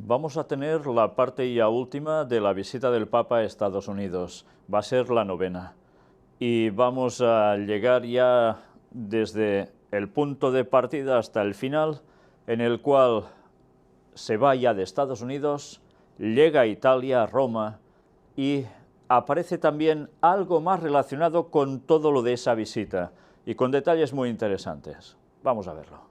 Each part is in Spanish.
Vamos a tener la parte ya última de la visita del Papa a Estados Unidos. Va a ser la 9ª. Y vamos a llegar ya desde el punto de partida hasta el final, en el cual se va ya de Estados Unidos, llega a Italia, a Roma, y aparece también algo más relacionado con todo lo de esa visita, y con detalles muy interesantes. Vamos a verlo.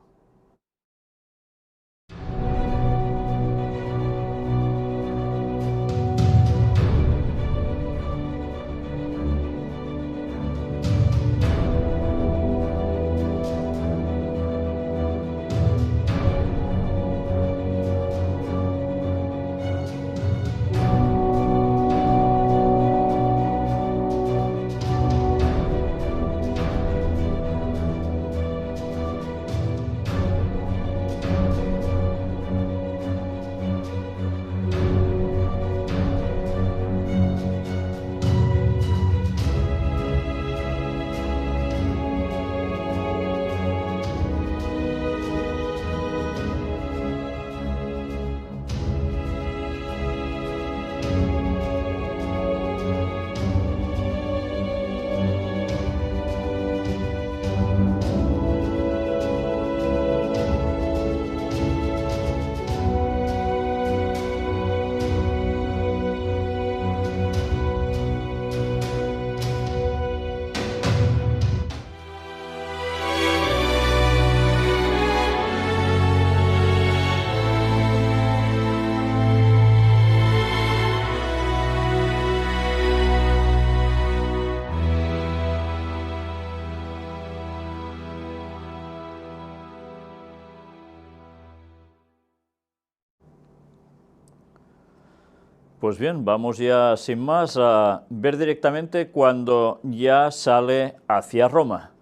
Pues bien, vamos ya sin más a ver directamente cuando ya sale hacia Roma.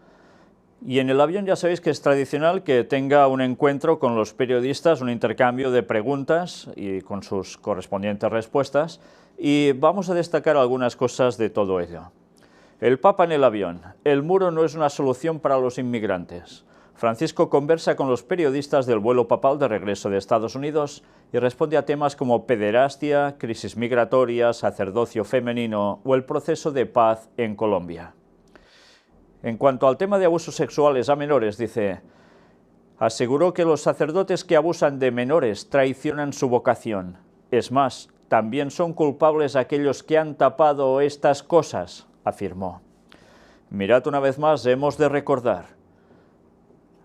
Y en el avión ya sabéis que es tradicional que tenga un encuentro con los periodistas, un intercambio de preguntas y con sus correspondientes respuestas, y vamos a destacar algunas cosas de todo ello. El Papa en el avión. El muro no es una solución para los inmigrantes. Francisco conversa con los periodistas del vuelo papal de regreso de Estados Unidos y responde a temas como pederastia, crisis migratoria, sacerdocio femenino o el proceso de paz en Colombia. En cuanto al tema de abusos sexuales a menores, dice: aseguró que los sacerdotes que abusan de menores traicionan su vocación. Es más, también son culpables aquellos que han tapado estas cosas, afirmó. Mirad, una vez más, hemos de recordar.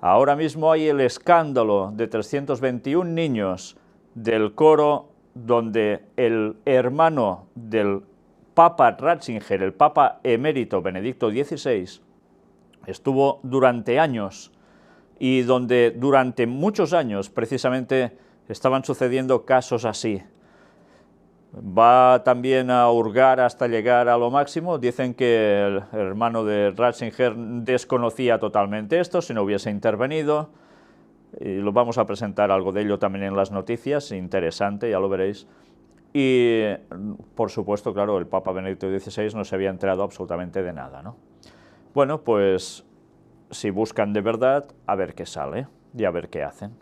Ahora mismo hay el escándalo de 321 niños del coro donde el hermano del Papa Ratzinger, el Papa emérito Benedicto XVI, estuvo durante años y donde durante muchos años precisamente estaban sucediendo casos así. Va también a hurgar hasta llegar a lo máximo. Dicen que el hermano de Ratzinger desconocía totalmente esto, si no hubiese intervenido, y lo vamos a presentar algo de ello también en las noticias, interesante, ya lo veréis. Y, por supuesto, claro, el Papa Benedicto XVI no se había enterado absolutamente de nada, ¿no? Bueno, pues si buscan de verdad, a ver qué sale y a ver qué hacen.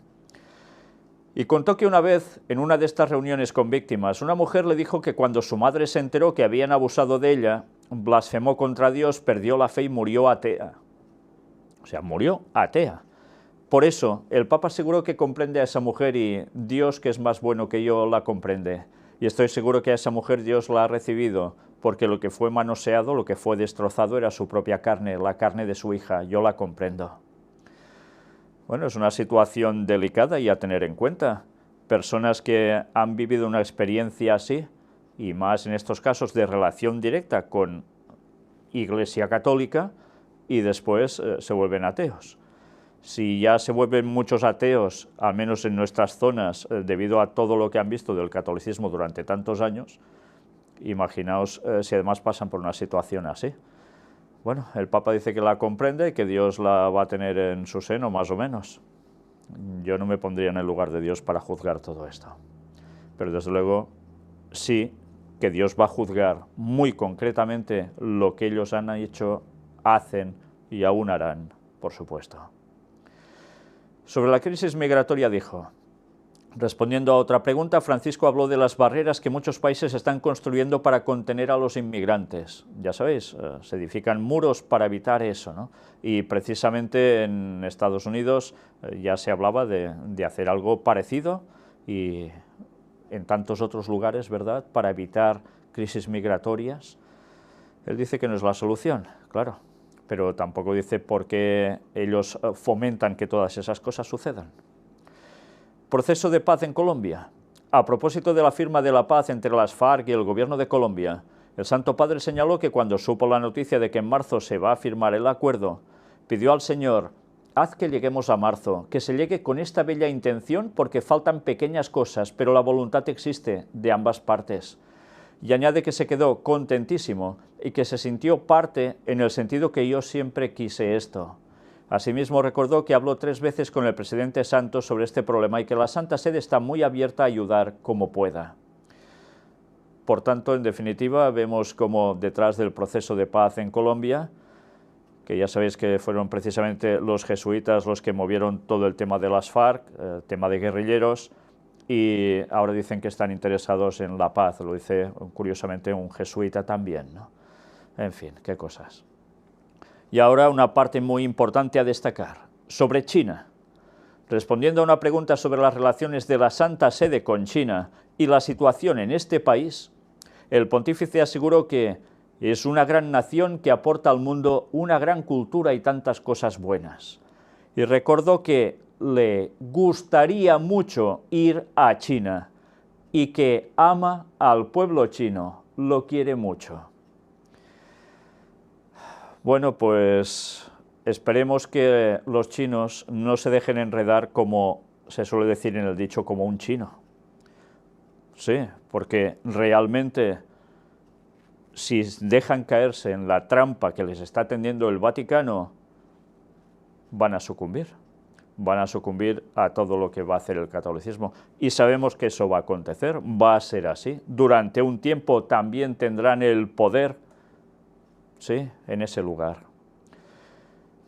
Y contó que una vez, en una de estas reuniones con víctimas, una mujer le dijo que cuando su madre se enteró que habían abusado de ella, blasfemó contra Dios, perdió la fe y murió atea. O sea, murió atea. Por eso, el Papa aseguró que comprende a esa mujer y Dios, que es más bueno que yo, la comprende. Y estoy seguro que a esa mujer Dios la ha recibido, porque lo que fue manoseado, lo que fue destrozado era su propia carne, la carne de su hija. Yo la comprendo. Bueno, es una situación delicada y a tener en cuenta. Personas que han vivido una experiencia así, y más en estos casos de relación directa con Iglesia Católica, y después se vuelven ateos. Si ya se vuelven muchos ateos, al menos en nuestras zonas, debido a todo lo que han visto del catolicismo durante tantos años, imaginaos si además pasan por una situación así. Bueno, el Papa dice que la comprende y que Dios la va a tener en su seno, más o menos. Yo no me pondría en el lugar de Dios para juzgar todo esto. Pero desde luego, sí que Dios va a juzgar muy concretamente lo que ellos han hecho, hacen y aún harán, por supuesto. Sobre la crisis migratoria dijo: Respondiendo a otra pregunta, Francisco habló de las barreras que muchos países están construyendo para contener a los inmigrantes. Ya sabéis, se edifican muros para evitar eso, ¿no? Y precisamente en Estados Unidos ya se hablaba de hacer algo parecido y en tantos otros lugares, ¿verdad?, para evitar crisis migratorias. Él dice que no es la solución, claro, pero tampoco dice por qué ellos fomentan que todas esas cosas sucedan. Proceso de paz en Colombia. A propósito de la firma de la paz entre las FARC y el gobierno de Colombia, el Santo Padre señaló que cuando supo la noticia de que en marzo se va a firmar el acuerdo, pidió al Señor: haz que lleguemos a marzo, que se llegue con esta bella intención porque faltan pequeñas cosas, pero la voluntad existe de ambas partes. Y añade que se quedó contentísimo y que se sintió parte en el sentido que yo siempre quise esto. Asimismo, recordó que habló 3 veces con el presidente Santos sobre este problema y que la Santa Sede está muy abierta a ayudar como pueda. Por tanto, en definitiva, vemos como detrás del proceso de paz en Colombia, que ya sabéis que fueron precisamente los jesuitas los que movieron todo el tema de las FARC, el tema de guerrilleros, y ahora dicen que están interesados en la paz, lo dice curiosamente un jesuita también, ¿no? En fin, qué cosas. Y ahora una parte muy importante a destacar, sobre China. Respondiendo a una pregunta sobre las relaciones de la Santa Sede con China y la situación en este país, el pontífice aseguró que es una gran nación que aporta al mundo una gran cultura y tantas cosas buenas. Y recordó que le gustaría mucho ir a China y que ama al pueblo chino, lo quiere mucho. Bueno, pues esperemos que los chinos no se dejen enredar, como se suele decir en el dicho, como un chino. Sí, porque realmente si dejan caerse en la trampa que les está tendiendo el Vaticano, van a sucumbir a todo lo que va a hacer el catolicismo. Y sabemos que eso va a acontecer, va a ser así. Durante un tiempo también tendrán el poder, sí, en ese lugar.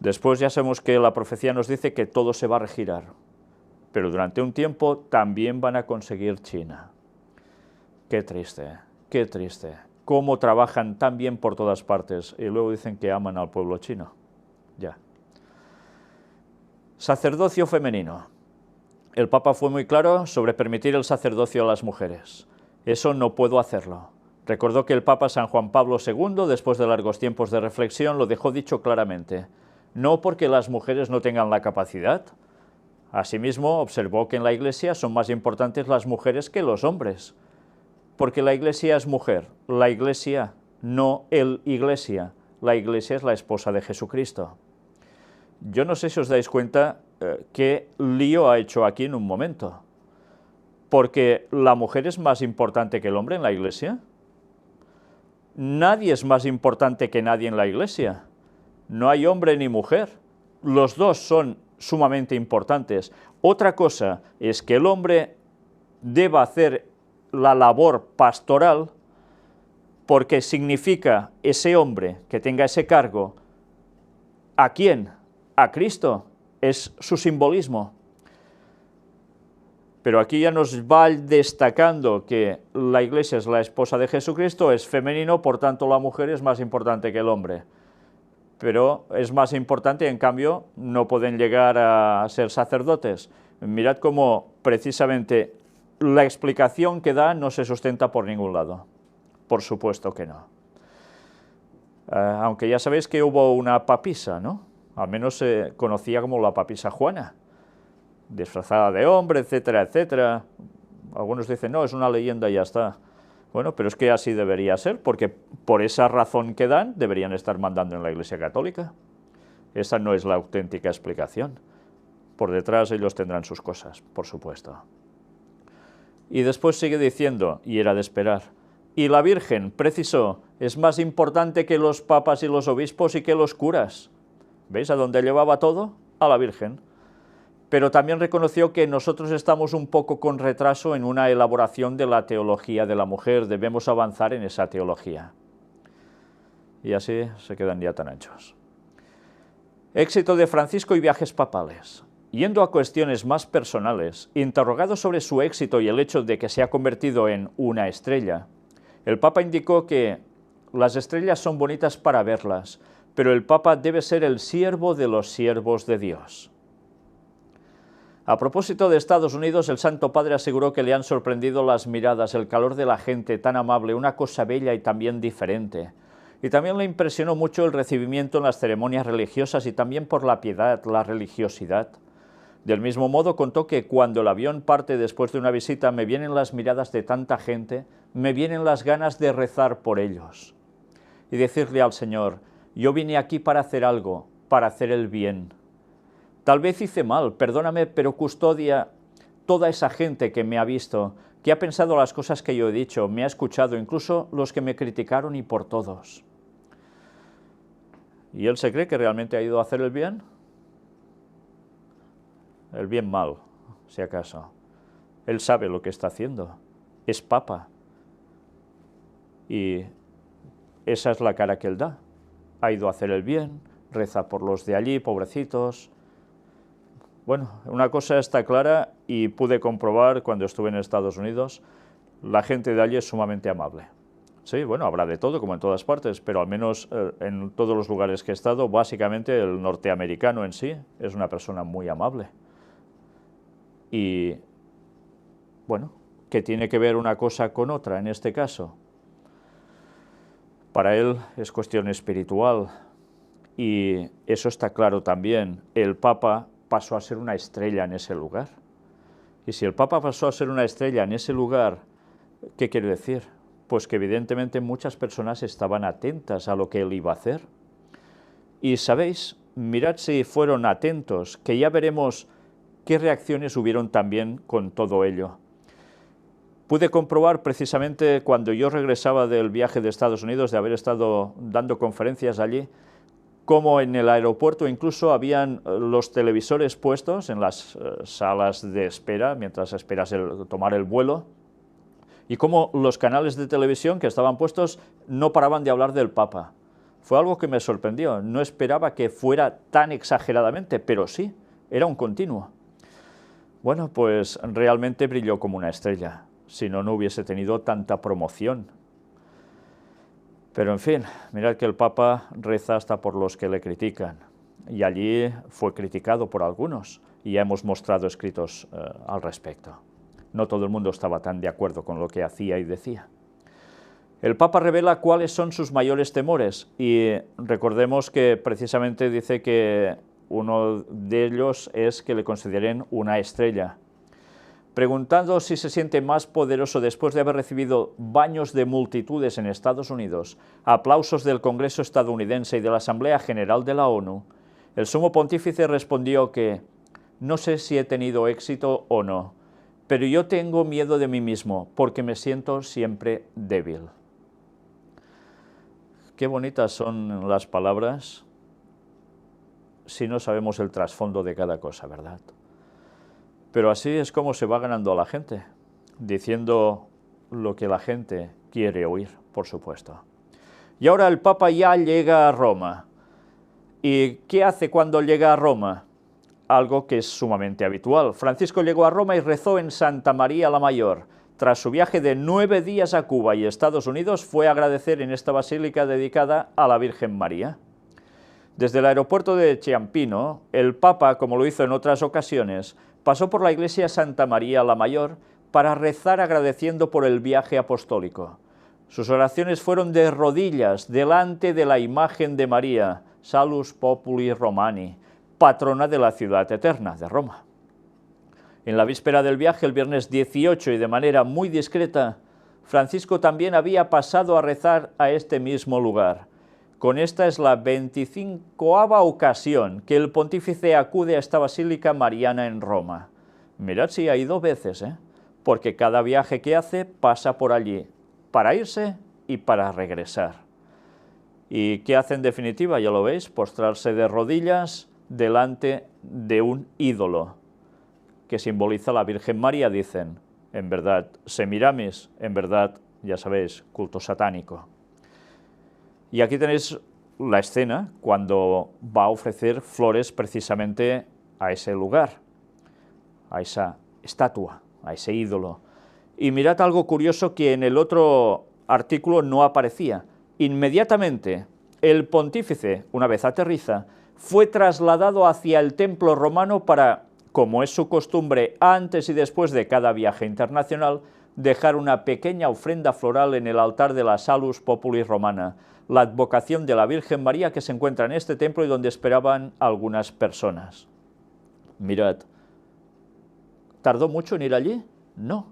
Después ya sabemos que la profecía nos dice que todo se va a regirar, pero durante un tiempo también van a conseguir China. Qué triste, qué triste. Cómo trabajan tan bien por todas partes y luego dicen que aman al pueblo chino. Ya. Sacerdocio femenino. El Papa fue muy claro sobre permitir el sacerdocio a las mujeres. Eso no puedo hacerlo. Recordó que el Papa San Juan Pablo II, después de largos tiempos de reflexión, lo dejó dicho claramente. No porque las mujeres no tengan la capacidad. Asimismo, observó que en la Iglesia son más importantes las mujeres que los hombres. Porque la Iglesia es mujer, la Iglesia, no el Iglesia. La Iglesia es la esposa de Jesucristo. Yo no sé si os dais cuenta qué lío ha hecho aquí en un momento. Porque la mujer es más importante que el hombre en la Iglesia. Nadie es más importante que nadie en la Iglesia. No hay hombre ni mujer. Los dos son sumamente importantes. Otra cosa es que el hombre deba hacer la labor pastoral, porque significa ese hombre que tenga ese cargo, ¿a quién? A Cristo, es su simbolismo. Pero aquí ya nos va destacando que la Iglesia es la esposa de Jesucristo, es femenino, por tanto la mujer es más importante que el hombre. Pero es más importante, en cambio, no pueden llegar a ser sacerdotes. Mirad cómo precisamente la explicación que da no se sustenta por ningún lado. Por supuesto que no. Aunque ya sabéis que hubo una papisa, ¿no? Al menos se conocía como la papisa Juana, disfrazada de hombre, etcétera, etcétera. Algunos dicen, no, es una leyenda y ya está. Bueno, pero es que así debería ser, porque por esa razón que dan, deberían estar mandando en la Iglesia Católica. Esa no es la auténtica explicación. Por detrás ellos tendrán sus cosas, por supuesto. Y después sigue diciendo, y era de esperar, y la Virgen, precisó, es más importante que los papas y los obispos y que los curas. ¿Veis a dónde llevaba todo? A la Virgen. Pero también reconoció que nosotros estamos un poco con retraso en una elaboración de la teología de la mujer, debemos avanzar en esa teología. Y así se quedan ya tan anchos. Éxito de Francisco y viajes papales. yendo a cuestiones más personales, interrogado sobre su éxito y el hecho de que se ha convertido en una estrella, el Papa indicó que las estrellas son bonitas para verlas, pero el Papa debe ser el siervo de los siervos de Dios. A propósito de Estados Unidos, el Santo Padre aseguró que le han sorprendido las miradas, el calor de la gente tan amable, una cosa bella y también diferente. Y también le impresionó mucho el recibimiento en las ceremonias religiosas y también por la piedad, la religiosidad. Del mismo modo contó que cuando el avión parte después de una visita me vienen las miradas de tanta gente, me vienen las ganas de rezar por ellos. Y decirle al Señor, yo vine aquí para hacer algo, para hacer el bien. Tal vez hice mal, perdóname, pero custodia toda esa gente que me ha visto, que ha pensado las cosas que yo he dicho, me ha escuchado, incluso los que me criticaron y por todos. ¿Y él se cree que realmente ha ido a hacer el bien? El bien mal, si acaso. Él sabe lo que está haciendo. Es Papa. Y esa es la cara que él da. Ha ido a hacer el bien, reza por los de allí, pobrecitos. Bueno, una cosa está clara y pude comprobar cuando estuve en Estados Unidos, la gente de allí es sumamente amable. Sí, bueno, habrá de todo, como en todas partes, pero al menos en todos los lugares que he estado, básicamente el norteamericano en sí es una persona muy amable. Y, bueno, ¿qué tiene que ver una cosa con otra en este caso? Para él es cuestión espiritual y eso está claro también. El Papa pasó a ser una estrella en ese lugar. Y si el Papa pasó a ser una estrella en ese lugar, ¿qué quiere decir? Pues que evidentemente muchas personas estaban atentas a lo que él iba a hacer. Y sabéis, mirad si fueron atentos, que ya veremos qué reacciones hubieron también con todo ello. Pude comprobar precisamente cuando yo regresaba del viaje de Estados Unidos, de haber estado dando conferencias allí, como en el aeropuerto incluso habían los televisores puestos en las salas de espera, mientras esperas tomar el vuelo, y como los canales de televisión que estaban puestos no paraban de hablar del Papa. Fue algo que me sorprendió, no esperaba que fuera tan exageradamente, pero sí, era un continuo. Bueno, pues realmente brilló como una estrella, si no, no hubiese tenido tanta promoción. Pero en fin, mirad que el Papa reza hasta por los que le critican, y allí fue criticado por algunos, y ya hemos mostrado escritos al respecto. No todo el mundo estaba tan de acuerdo con lo que hacía y decía. El Papa revela cuáles son sus mayores temores, y recordemos que precisamente dice que uno de ellos es que le consideren una estrella. Preguntando si se siente más poderoso después de haber recibido baños de multitudes en Estados Unidos, aplausos del Congreso estadounidense y de la Asamblea General de la ONU, el Sumo Pontífice respondió que no sé si he tenido éxito o no, pero yo tengo miedo de mí mismo porque me siento siempre débil. Qué bonitas son las palabras si no sabemos el trasfondo de cada cosa, ¿verdad? Pero así es como se va ganando a la gente, diciendo lo que la gente quiere oír, por supuesto. Y ahora el Papa ya llega a Roma. ¿Y qué hace cuando llega a Roma? Algo que es sumamente habitual. Francisco llegó a Roma y rezó en Santa María la Mayor. Tras su viaje de 9 días a Cuba y Estados Unidos, fue a agradecer en esta basílica dedicada a la Virgen María. Desde el aeropuerto de Ciampino, el Papa, como lo hizo en otras ocasiones, pasó por la iglesia Santa María la Mayor para rezar agradeciendo por el viaje apostólico. Sus oraciones fueron de rodillas delante de la imagen de María, Salus Populi Romani, patrona de la ciudad eterna de Roma. En la víspera del viaje, el viernes 18, y de manera muy discreta, Francisco también había pasado a rezar a este mismo lugar. Con esta es la 25ª ocasión que el pontífice acude a esta basílica mariana en Roma. Mirad si ha ido veces, porque cada viaje que hace pasa por allí, para irse y para regresar. ¿Y qué hace en definitiva? Ya lo veis, postrarse de rodillas delante de un ídolo, que simboliza a la Virgen María, dicen. En verdad, Semiramis, en verdad, ya sabéis, culto satánico. Y aquí tenéis la escena cuando va a ofrecer flores precisamente a ese lugar. a esa estatua, a ese ídolo. Y mirad algo curioso que en el otro artículo no aparecía. Inmediatamente el pontífice, una vez aterriza, fue trasladado hacia el templo romano para, como es su costumbre antes y después de cada viaje internacional, dejar una pequeña ofrenda floral en el altar de la Salus Populi Romana, la advocación de la Virgen María que se encuentra en este templo y donde esperaban algunas personas. Mirad, ¿tardó mucho en ir allí? No.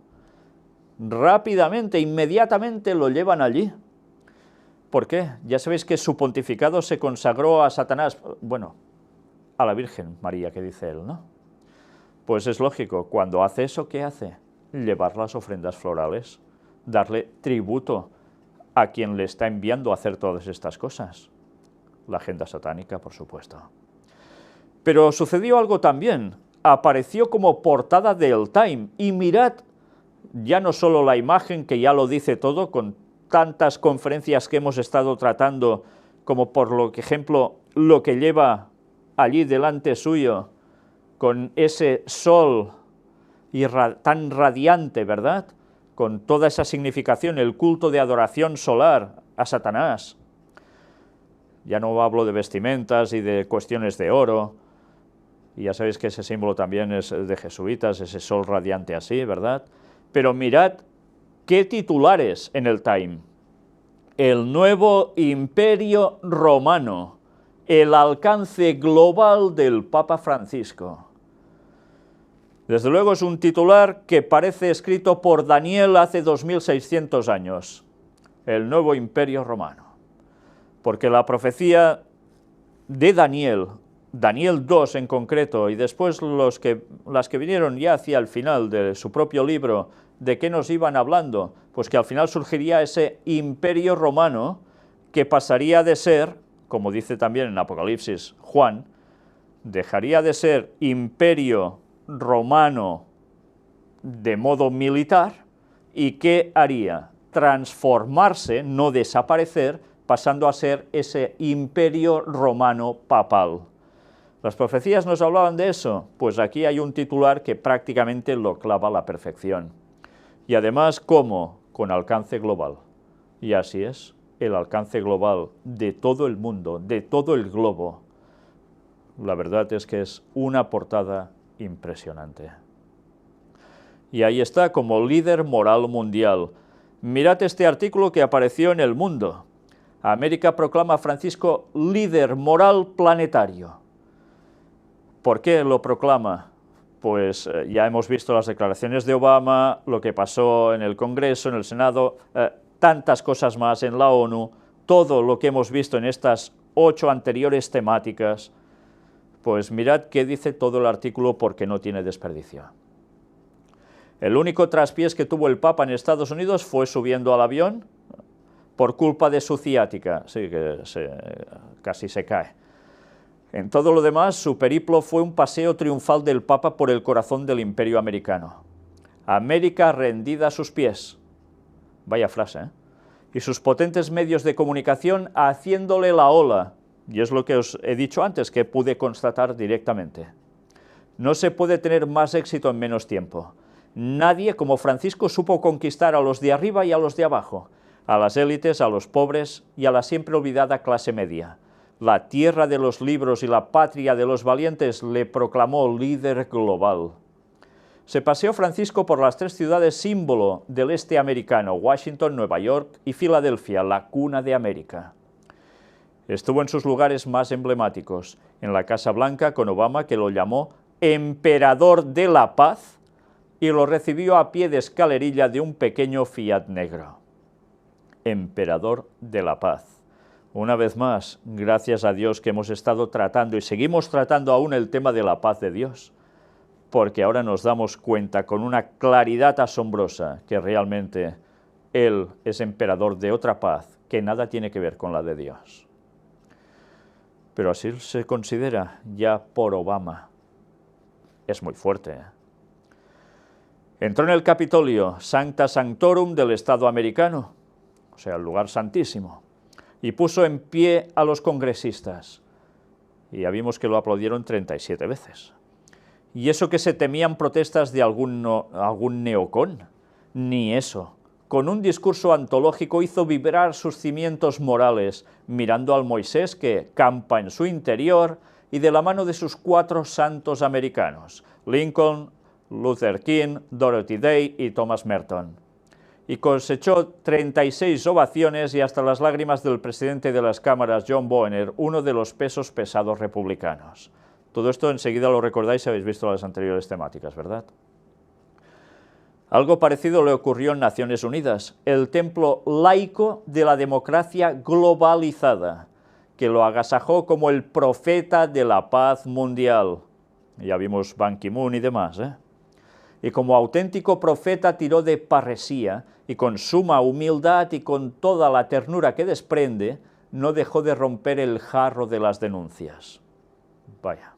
Rápidamente, inmediatamente lo llevan allí. ¿Por qué? Ya sabéis que su pontificado se consagró a Satanás, bueno, a la Virgen María, que dice él, ¿no? Pues es lógico, cuando hace eso, ¿qué hace? Llevar las ofrendas florales, darle tributo a quien le está enviando a hacer todas estas cosas. La agenda satánica, por supuesto. Pero sucedió algo también, apareció como portada del Time, y mirad, ya no solo la imagen, que ya lo dice todo, con tantas conferencias que hemos estado tratando, como por ejemplo, lo que lleva allí delante suyo, con ese sol tan radiante, ¿verdad?, con toda esa significación, el culto de adoración solar a Satanás. Ya no hablo de vestimentas y de cuestiones de oro, y ya sabéis que ese símbolo también es de jesuitas, ese sol radiante así, ¿verdad? Pero mirad qué titulares en el Time. El nuevo imperio romano, el alcance global del Papa Francisco. Desde luego es un titular que parece escrito por Daniel hace 2600 años, el nuevo imperio romano, porque la profecía de Daniel 2 en concreto, y después las que vinieron ya hacia el final de su propio libro, ¿de qué nos iban hablando? Pues que al final surgiría ese imperio romano que pasaría de ser, como dice también en Apocalipsis Juan, dejaría de ser imperio romano de modo militar, y ¿qué haría? Transformarse, no desaparecer, pasando a ser ese imperio romano papal. ¿Las profecías nos hablaban de eso? Pues aquí hay un titular que prácticamente lo clava a la perfección. Y además, ¿cómo? Con alcance global. Y así es, el alcance global de todo el mundo, de todo el globo. La verdad es que es una portada impresionante. Y ahí está, como líder moral mundial. Mirad este artículo que apareció en El Mundo. América proclama a Francisco líder moral planetario. ¿Por qué lo proclama? Pues ya hemos visto las declaraciones de Obama, lo que pasó en el Congreso, en el Senado, tantas cosas más en la ONU, todo lo que hemos visto en estas 8 anteriores temáticas. Pues mirad qué dice todo el artículo, porque no tiene desperdicio. El único traspiés que tuvo el Papa en Estados Unidos fue subiendo al avión por culpa de su ciática, sí, que casi se cae. En todo lo demás, su periplo fue un paseo triunfal del Papa por el corazón del imperio americano. América rendida a sus pies. Vaya frase, ¿eh? Y sus potentes medios de comunicación haciéndole la ola. Y es lo que os he dicho antes, que pude constatar directamente. No se puede tener más éxito en menos tiempo. Nadie como Francisco supo conquistar a los de arriba y a los de abajo, a las élites, a los pobres y a la siempre olvidada clase media. La tierra de los libros y la patria de los valientes le proclamó líder global. Se paseó Francisco por las 3 ciudades símbolo del este americano, Washington, Nueva York y Filadelfia, la cuna de América. Estuvo en sus lugares más emblemáticos, en la Casa Blanca con Obama, que lo llamó emperador de la paz, y lo recibió a pie de escalerilla de un pequeño Fiat negro. Emperador de la paz. Una vez más, gracias a Dios que hemos estado tratando y seguimos tratando aún el tema de la paz de Dios, porque ahora nos damos cuenta con una claridad asombrosa que realmente Él es emperador de otra paz que nada tiene que ver con la de Dios. Pero así se considera ya por Obama. Es muy fuerte, ¿eh? Entró en el Capitolio, Sancta Sanctorum del Estado americano, o sea, el lugar santísimo, y puso en pie a los congresistas. Y ya vimos que lo aplaudieron 37 veces. Y eso que se temían protestas de algún neocon, ni eso. Con un discurso antológico hizo vibrar sus cimientos morales, mirando al Moisés que campa en su interior y de la mano de sus 4 santos americanos, Lincoln, Luther King, Dorothy Day y Thomas Merton. Y cosechó 36 ovaciones y hasta las lágrimas del presidente de las cámaras, John Boehner, uno de los pesos pesados republicanos. Todo esto enseguida lo recordáis si habéis visto las anteriores temáticas, ¿verdad? Algo parecido le ocurrió en Naciones Unidas, el templo laico de la democracia globalizada, que lo agasajó como el profeta de la paz mundial. Ya vimos Ban Ki-moon y demás, ¿eh? Y como auténtico profeta tiró de parresía, y con suma humildad y con toda la ternura que desprende, no dejó de romper el jarro de las denuncias. Vaya.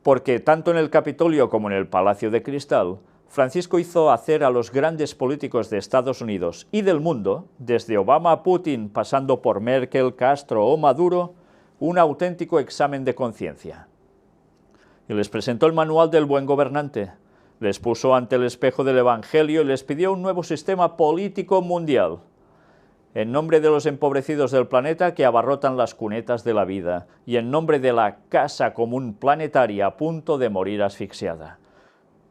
Porque tanto en el Capitolio como en el Palacio de Cristal, Francisco hizo hacer a los grandes políticos de Estados Unidos y del mundo, desde Obama a Putin, pasando por Merkel, Castro o Maduro, un auténtico examen de conciencia. Y les presentó el manual del buen gobernante, les puso ante el espejo del Evangelio y les pidió un nuevo sistema político mundial, en nombre de los empobrecidos del planeta que abarrotan las cunetas de la vida, y en nombre de la casa común planetaria a punto de morir asfixiada.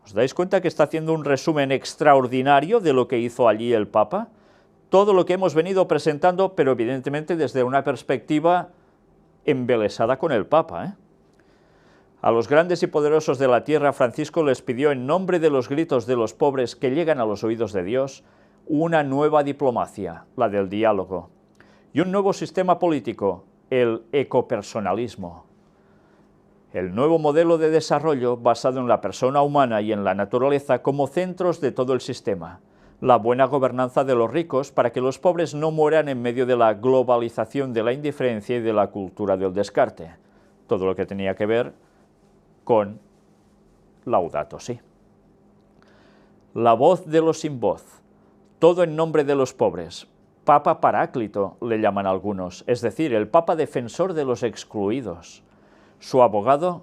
¿Os dais cuenta que está haciendo un resumen extraordinario de lo que hizo allí el Papa? Todo lo que hemos venido presentando, pero evidentemente desde una perspectiva embelesada con el Papa, ¿eh? A los grandes y poderosos de la tierra, Francisco les pidió, en nombre de los gritos de los pobres que llegan a los oídos de Dios, una nueva diplomacia, la del diálogo, y un nuevo sistema político, el ecopersonalismo. El nuevo modelo de desarrollo basado en la persona humana y en la naturaleza como centros de todo el sistema. La buena gobernanza de los ricos para que los pobres no mueran en medio de la globalización de la indiferencia y de la cultura del descarte. Todo lo que tenía que ver con Laudato Si. La voz de los sin voz. Todo en nombre de los pobres. Papa Paráclito, le llaman algunos, es decir, el Papa defensor de los excluidos. Su abogado,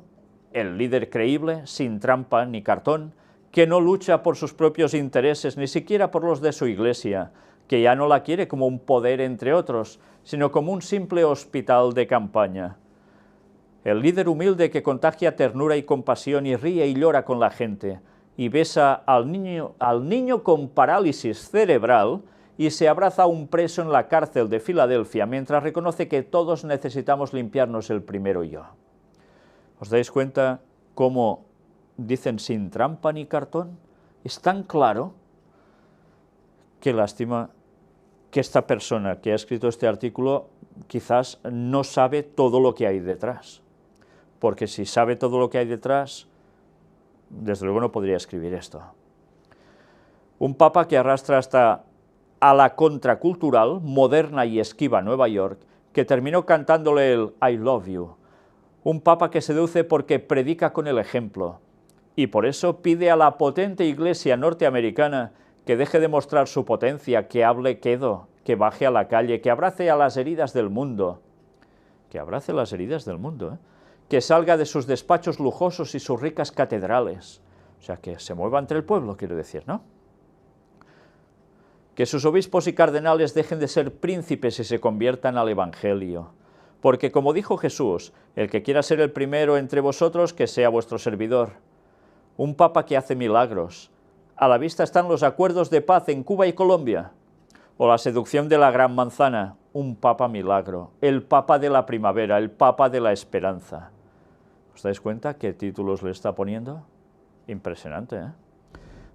el líder creíble, sin trampa ni cartón, que no lucha por sus propios intereses, ni siquiera por los de su iglesia, que ya no la quiere como un poder entre otros, sino como un simple hospital de campaña. El líder humilde que contagia ternura y compasión y ríe y llora con la gente, y besa al niño con parálisis cerebral y se abraza a un preso en la cárcel de Filadelfia mientras reconoce que todos necesitamos limpiarnos el primero yo. ¿Os dais cuenta cómo dicen sin trampa ni cartón? Es tan claro. Qué lástima que esta persona que ha escrito este artículo quizás no sabe todo lo que hay detrás. Porque si sabe todo lo que hay detrás, desde luego no podría escribir esto. Un papa que arrastra hasta a la contracultural, moderna y esquiva Nueva York, que terminó cantándole el I love you. Un papa que seduce porque predica con el ejemplo, y por eso pide a la potente iglesia norteamericana que deje de mostrar su potencia, que hable quedo, que baje a la calle, que abrace a las heridas del mundo. Que abrace las heridas del mundo, ¿eh? Que salga de sus despachos lujosos y sus ricas catedrales. O sea, que se mueva entre el pueblo, quiero decir, ¿no? Que sus obispos y cardenales dejen de ser príncipes y se conviertan al Evangelio. Porque, como dijo Jesús, el que quiera ser el primero entre vosotros, que sea vuestro servidor. Un papa que hace milagros. A la vista están los acuerdos de paz en Cuba y Colombia. O la seducción de la Gran Manzana. Un papa milagro. El papa de la primavera, el papa de la esperanza. ¿Os dais cuenta qué títulos le está poniendo? Impresionante, ¿eh?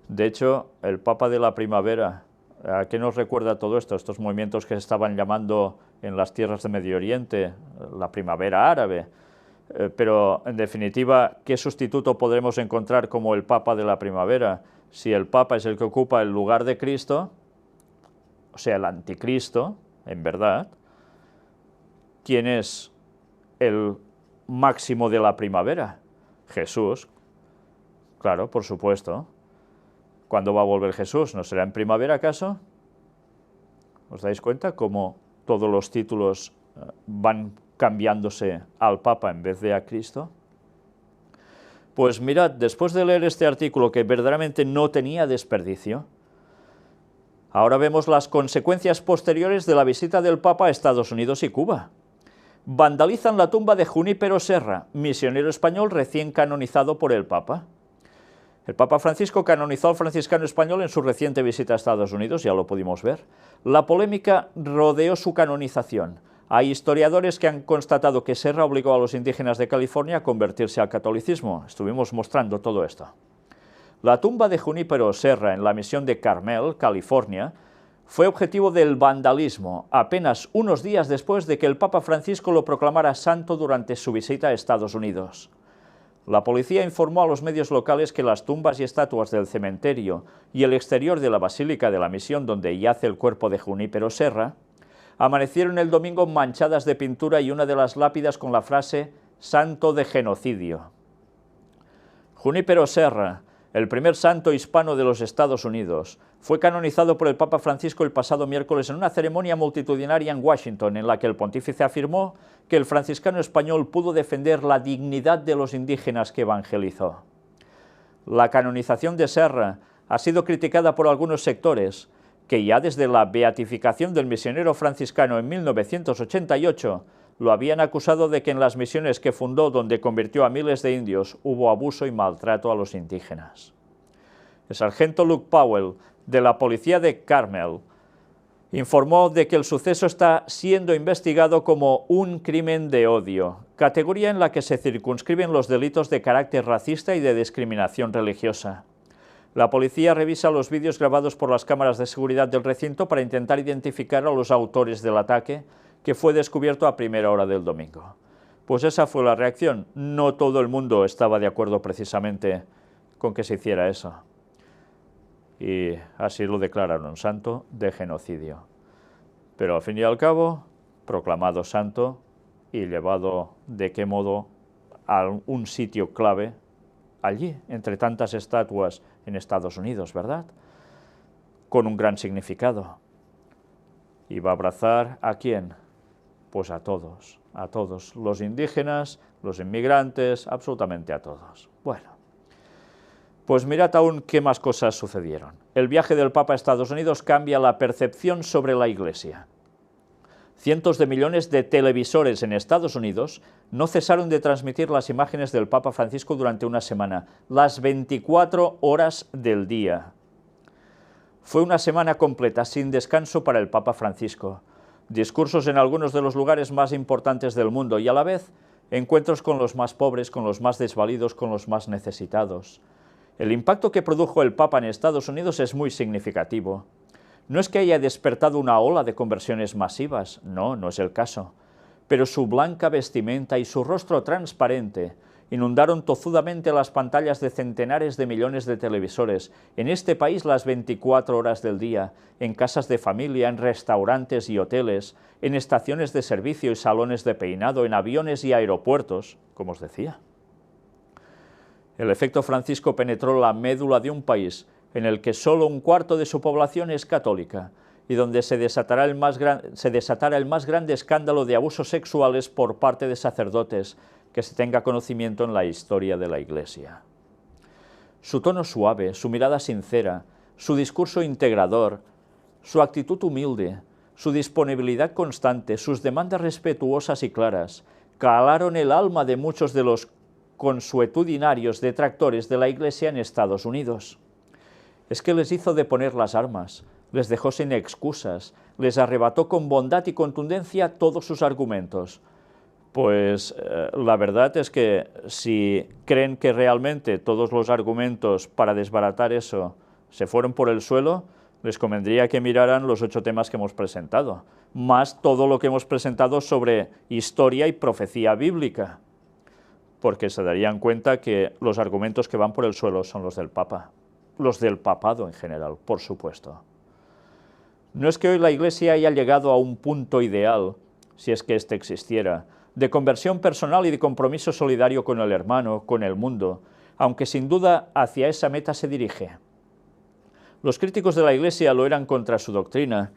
De hecho, el papa de la primavera, ¿a qué nos recuerda todo esto? Estos movimientos que se estaban llamando en las tierras de Medio Oriente la primavera árabe. Pero, en definitiva, ¿qué sustituto podremos encontrar como el Papa de la primavera? Si el Papa es el que ocupa el lugar de Cristo, o sea, el anticristo, en verdad, ¿quién es el máximo de la primavera? Jesús. Claro, por supuesto. ¿Cuándo va a volver Jesús? ¿No será en primavera acaso? ¿Os dais cuenta cómo todos los títulos van cambiándose al Papa en vez de a Cristo? Pues mirad, después de leer este artículo que verdaderamente no tenía desperdicio, ahora vemos las consecuencias posteriores de la visita del Papa a Estados Unidos y Cuba. Vandalizan la tumba de Junípero Serra, misionero español recién canonizado por el Papa. El Papa Francisco canonizó al franciscano español en su reciente visita a Estados Unidos, ya lo pudimos ver. La polémica rodeó su canonización. Hay historiadores que han constatado que Serra obligó a los indígenas de California a convertirse al catolicismo. Estuvimos mostrando todo esto. La tumba de Junípero Serra en la misión de Carmel, California, fue objetivo del vandalismo apenas unos días después de que el Papa Francisco lo proclamara santo durante su visita a Estados Unidos. La policía informó a los medios locales que las tumbas y estatuas del cementerio y el exterior de la Basílica de la Misión, donde yace el cuerpo de Junípero Serra, amanecieron el domingo manchadas de pintura y una de las lápidas con la frase «Santo de genocidio». Junípero Serra, el primer santo hispano de los Estados Unidos, fue canonizado por el Papa Francisco el pasado miércoles en una ceremonia multitudinaria en Washington, en la que el pontífice afirmó que el franciscano español pudo defender la dignidad de los indígenas que evangelizó. La canonización de Serra ha sido criticada por algunos sectores, que ya desde la beatificación del misionero franciscano en 1988 lo habían acusado de que en las misiones que fundó, donde convirtió a miles de indios, hubo abuso y maltrato a los indígenas. El sargento Luke Powell, de la policía de Carmel, informó de que el suceso está siendo investigado como un crimen de odio, categoría en la que se circunscriben los delitos de carácter racista y de discriminación religiosa. La policía revisa los vídeos grabados por las cámaras de seguridad del recinto para intentar identificar a los autores del ataque, que fue descubierto a primera hora del domingo. Pues esa fue la reacción. No todo el mundo estaba de acuerdo precisamente con que se hiciera eso. Y así lo declararon santo de genocidio. Pero al fin y al cabo, proclamado santo y llevado de qué modo a un sitio clave allí, entre tantas estatuas en Estados Unidos, ¿verdad? Con un gran significado. Y va a abrazar ¿a quién? Pues a todos, los indígenas, los inmigrantes, absolutamente a todos. Bueno. Pues mirad aún qué más cosas sucedieron. El viaje del Papa a Estados Unidos cambia la percepción sobre la Iglesia. Cientos de millones de televisores en Estados Unidos no cesaron de transmitir las imágenes del Papa Francisco durante una semana, las 24 horas del día. Fue una semana completa, sin descanso para el Papa Francisco. Discursos en algunos de los lugares más importantes del mundo y a la vez encuentros con los más pobres, con los más desvalidos, con los más necesitados. El impacto que produjo el Papa en Estados Unidos es muy significativo. No es que haya despertado una ola de conversiones masivas, no es el caso, pero su blanca vestimenta y su rostro transparente inundaron tozudamente las pantallas de centenares de millones de televisores, en este país las 24 horas del día, en casas de familia, en restaurantes y hoteles, en estaciones de servicio y salones de peinado, en aviones y aeropuertos, como os decía. El efecto Francisco penetró la médula de un país en el que solo un cuarto de su población es católica y donde se desatará el más grande escándalo de abusos sexuales por parte de sacerdotes que se tenga conocimiento en la historia de la Iglesia. Su tono suave, su mirada sincera, su discurso integrador, su actitud humilde, su disponibilidad constante, sus demandas respetuosas y claras, calaron el alma de muchos de los consuetudinarios detractores de la Iglesia en Estados Unidos. Es que les hizo deponer las armas, les dejó sin excusas, les arrebató con bondad y contundencia todos sus argumentos. Pues la verdad es que si creen que realmente todos los argumentos para desbaratar eso se fueron por el suelo, les convendría que miraran los 8 temas que hemos presentado, más todo lo que hemos presentado sobre historia y profecía bíblica, porque se darían cuenta que los argumentos que van por el suelo son los del Papa, los del papado en general, por supuesto. No es que hoy la Iglesia haya llegado a un punto ideal, si es que éste existiera, de conversión personal y de compromiso solidario con el hermano, con el mundo, aunque sin duda hacia esa meta se dirige. Los críticos de la Iglesia lo eran contra su doctrina,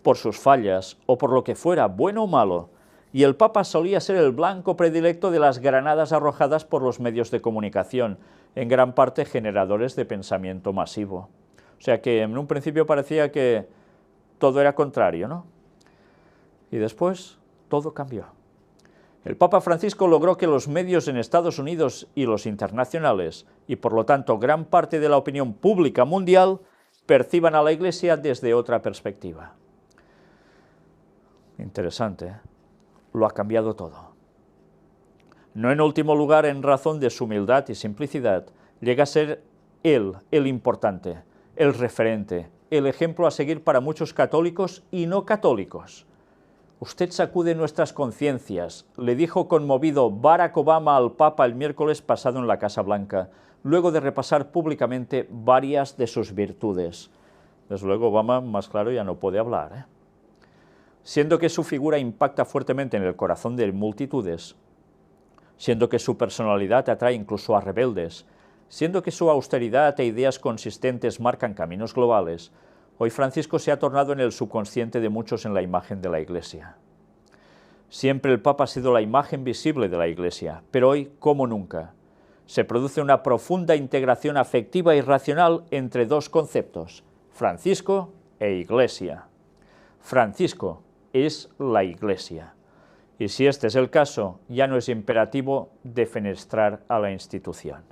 por sus fallas o por lo que fuera, bueno o malo, y el Papa solía ser el blanco predilecto de las granadas arrojadas por los medios de comunicación, en gran parte generadores de pensamiento masivo. O sea que en un principio parecía que todo era contrario, ¿no? Y después todo cambió. El Papa Francisco logró que los medios en Estados Unidos y los internacionales, y por lo tanto gran parte de la opinión pública mundial, perciban a la Iglesia desde otra perspectiva. Interesante, ¿eh? Lo ha cambiado todo. No en último lugar, en razón de su humildad y simplicidad, llega a ser él el importante, el referente, el ejemplo a seguir para muchos católicos y no católicos. Usted sacude nuestras conciencias, le dijo conmovido Barack Obama al Papa el miércoles pasado en la Casa Blanca, luego de repasar públicamente varias de sus virtudes. Desde luego Obama, más claro, ya no puede hablar, ¿eh? Siendo que su figura impacta fuertemente en el corazón de multitudes, siendo que su personalidad atrae incluso a rebeldes, siendo que su austeridad e ideas consistentes marcan caminos globales, hoy Francisco se ha tornado en el subconsciente de muchos en la imagen de la Iglesia. Siempre el Papa ha sido la imagen visible de la Iglesia, pero hoy, como nunca, se produce una profunda integración afectiva y racional entre dos conceptos, Francisco e Iglesia. Francisco es la Iglesia. Y si este es el caso, ya no es imperativo defenestrar a la institución.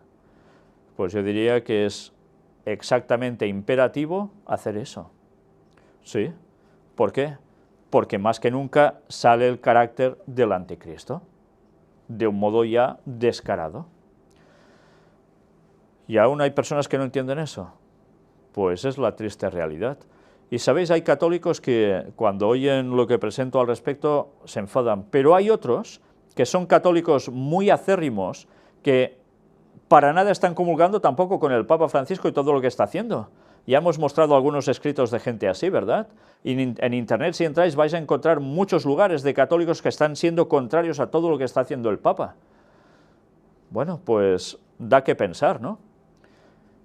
Pues yo diría que es exactamente imperativo hacer eso. ¿Sí? ¿Por qué? Porque más que nunca sale el carácter del anticristo, de un modo ya descarado. Y aún hay personas que no entienden eso. Pues es la triste realidad. Y sabéis, hay católicos que cuando oyen lo que presento al respecto se enfadan, pero hay otros que son católicos muy acérrimos que para nada están comulgando tampoco con el Papa Francisco y todo lo que está haciendo. Ya hemos mostrado algunos escritos de gente así, ¿verdad? Y en Internet, si entráis, vais a encontrar muchos lugares de católicos que están siendo contrarios a todo lo que está haciendo el Papa. Bueno, pues da que pensar, ¿no?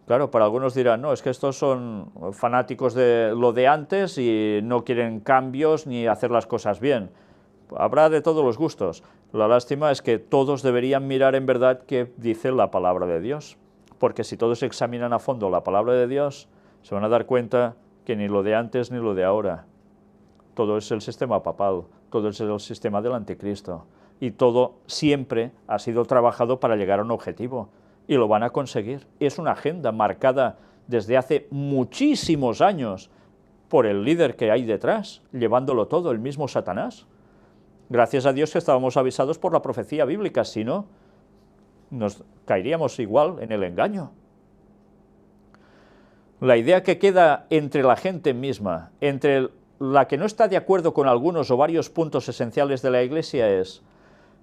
Claro, para algunos dirán, no, es que estos son fanáticos de lo de antes y no quieren cambios ni hacer las cosas bien. Habrá de todos los gustos. La lástima es que todos deberían mirar en verdad qué dice la palabra de Dios, porque si todos examinan a fondo la palabra de Dios, se van a dar cuenta que ni lo de antes ni lo de ahora. Todo es el sistema papal, todo es el sistema del anticristo, y todo siempre ha sido trabajado para llegar a un objetivo, y lo van a conseguir. Es una agenda marcada desde hace muchísimos años por el líder que hay detrás, llevándolo todo, el mismo Satanás. Gracias a Dios que estábamos avisados por la profecía bíblica, si no, nos caeríamos igual en el engaño. La idea que queda entre la gente misma, entre la que no está de acuerdo con algunos o varios puntos esenciales de la Iglesia es,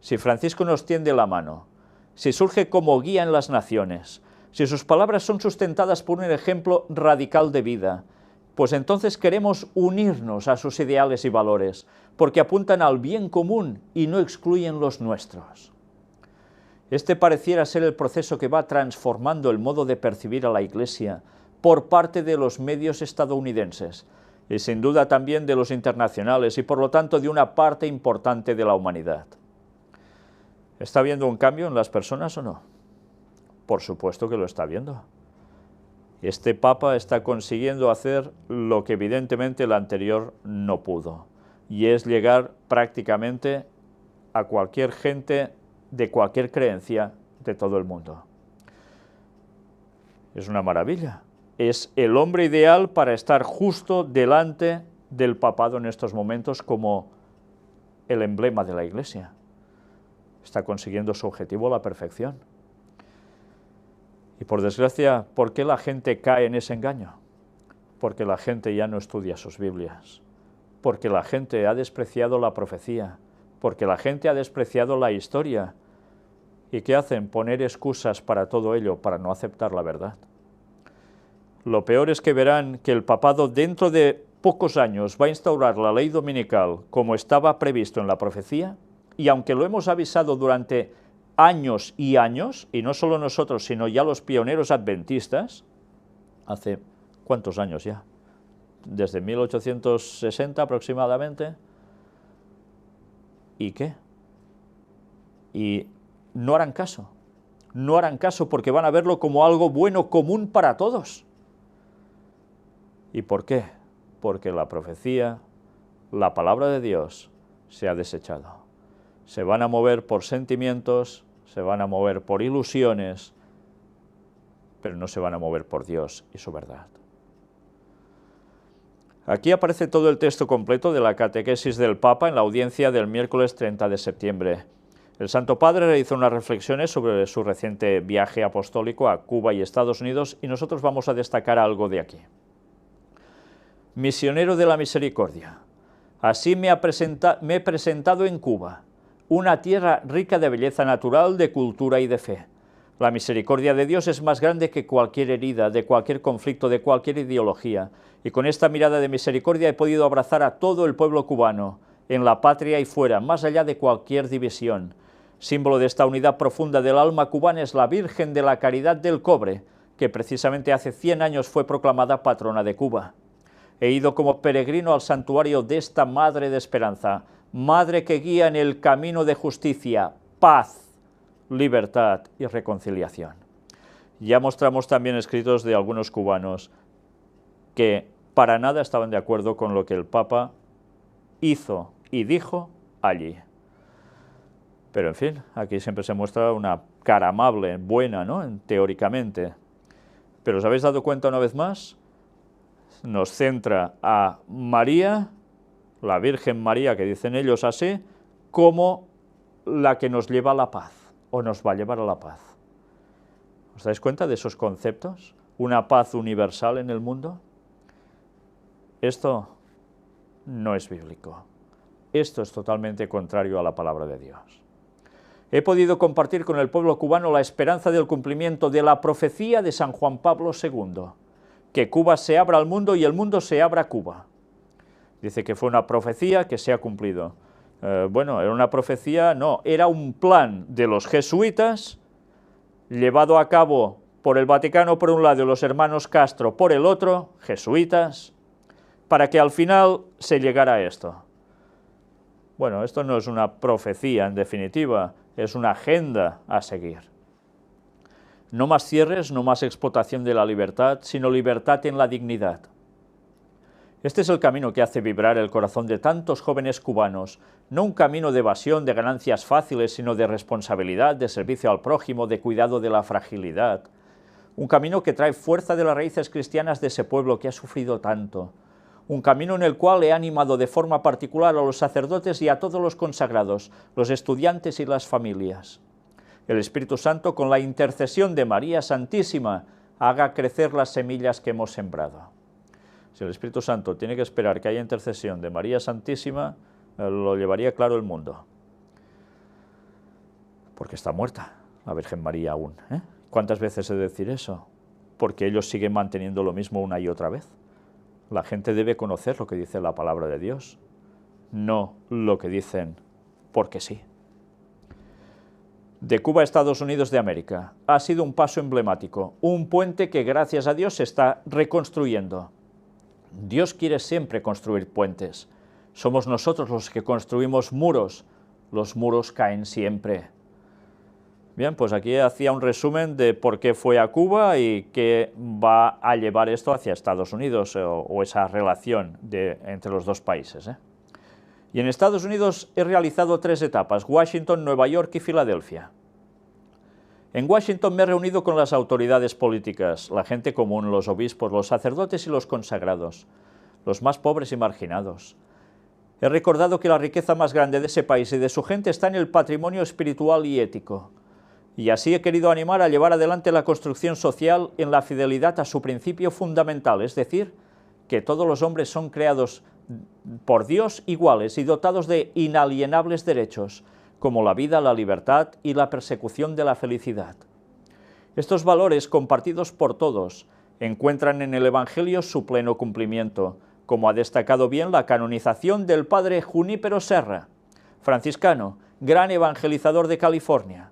si Francisco nos tiende la mano, si surge como guía en las naciones, si sus palabras son sustentadas por un ejemplo radical de vida, pues entonces queremos unirnos a sus ideales y valores, porque apuntan al bien común y no excluyen los nuestros. Este pareciera ser el proceso que va transformando el modo de percibir a la Iglesia por parte de los medios estadounidenses, y sin duda también de los internacionales, y por lo tanto de una parte importante de la humanidad. ¿Está habiendo un cambio en las personas o no? Por supuesto que lo está viendo. Este Papa está consiguiendo hacer lo que evidentemente el anterior no pudo, y es llegar prácticamente a cualquier gente de cualquier creencia de todo el mundo. Es una maravilla. Es el hombre ideal para estar justo delante del papado en estos momentos como el emblema de la Iglesia. Está consiguiendo su objetivo a la perfección. Y por desgracia, ¿por qué la gente cae en ese engaño? Porque la gente ya no estudia sus Biblias, porque la gente ha despreciado la profecía, porque la gente ha despreciado la historia. ¿Y qué hacen? Poner excusas para todo ello, para no aceptar la verdad. Lo peor es que verán que el papado dentro de pocos años va a instaurar la ley dominical como estaba previsto en la profecía, y aunque lo hemos avisado durante años, y no solo nosotros, sino ya los pioneros adventistas, hace ¿cuántos años ya? Desde 1860 aproximadamente, ¿Y qué? Y no harán caso. No harán caso porque van a verlo como algo bueno, común para todos. ¿Y por qué? Porque la profecía, la palabra de Dios, se ha desechado. Se van a mover por sentimientos, se van a mover por ilusiones, pero no se van a mover por Dios y su verdad. Aquí aparece todo el texto completo de la catequesis del Papa en la audiencia del miércoles 30 de septiembre. El Santo Padre realizó unas reflexiones sobre su reciente viaje apostólico a Cuba y Estados Unidos y nosotros vamos a destacar algo de aquí. Misionero de la misericordia. Así me he presentado en Cuba, una tierra rica de belleza natural, de cultura y de fe. La misericordia de Dios es más grande que cualquier herida, de cualquier conflicto, de cualquier ideología, y con esta mirada de misericordia he podido abrazar a todo el pueblo cubano, en la patria y fuera, más allá de cualquier división. Símbolo de esta unidad profunda del alma cubana es la Virgen de la Caridad del Cobre, que precisamente hace 100 años fue proclamada patrona de Cuba. He ido como peregrino al santuario de esta Madre de Esperanza, Madre que guía en el camino de justicia, paz, libertad y reconciliación. Ya mostramos también escritos de algunos cubanos que para nada estaban de acuerdo con lo que el Papa hizo y dijo allí. Pero en fin, aquí siempre se muestra una cara amable, buena, ¿no? Teóricamente. Pero ¿os habéis dado cuenta una vez más? Nos centra a María, la Virgen María, que dicen ellos así, como la que nos lleva a la paz, o nos va a llevar a la paz. ¿Os dais cuenta de esos conceptos? ¿Una paz universal en el mundo? Esto no es bíblico. Esto es totalmente contrario a la palabra de Dios. He podido compartir con el pueblo cubano la esperanza del cumplimiento de la profecía de San Juan Pablo II, que Cuba se abra al mundo y el mundo se abra a Cuba. Dice que fue una profecía que se ha cumplido. Bueno, era una profecía, no, era un plan de los jesuitas, llevado a cabo por el Vaticano por un lado y los hermanos Castro por el otro, jesuitas, para que al final se llegara a esto. Bueno, esto no es una profecía en definitiva, es una agenda a seguir. No más cierres, no más explotación de la libertad, sino libertad en la dignidad. Este es el camino que hace vibrar el corazón de tantos jóvenes cubanos, no un camino de evasión, de ganancias fáciles, sino de responsabilidad, de servicio al prójimo, de cuidado de la fragilidad. Un camino que trae fuerza de las raíces cristianas de ese pueblo que ha sufrido tanto. Un camino en el cual he animado de forma particular a los sacerdotes y a todos los consagrados, los estudiantes y las familias. El Espíritu Santo, con la intercesión de María Santísima, haga crecer las semillas que hemos sembrado. Si el Espíritu Santo tiene que esperar que haya intercesión de María Santísima, lo llevaría claro el mundo. Porque está muerta la Virgen María aún, ¿eh? ¿Cuántas veces he de decir eso? Porque ellos siguen manteniendo lo mismo una y otra vez. La gente debe conocer lo que dice la palabra de Dios, no lo que dicen porque sí. De Cuba a Estados Unidos de América ha sido un paso emblemático, un puente que gracias a Dios se está reconstruyendo. Dios quiere siempre construir puentes. Somos nosotros los que construimos muros. Los muros caen siempre. Bien, pues aquí hacía un resumen de por qué fue a Cuba y qué va a llevar esto hacia Estados Unidos o esa relación entre los dos países, ¿eh? Y en Estados Unidos he realizado 3 etapas, Washington, Nueva York y Filadelfia. En Washington me he reunido con las autoridades políticas, la gente común, los obispos, los sacerdotes y los consagrados, los más pobres y marginados. He recordado que la riqueza más grande de ese país y de su gente está en el patrimonio espiritual y ético. Y así he querido animar a llevar adelante la construcción social en la fidelidad a su principio fundamental, es decir, que todos los hombres son creados por Dios iguales y dotados de inalienables derechos, como la vida, la libertad y la persecución de la felicidad. Estos valores, compartidos por todos, encuentran en el Evangelio su pleno cumplimiento, como ha destacado bien la canonización del padre Junípero Serra, franciscano, gran evangelizador de California.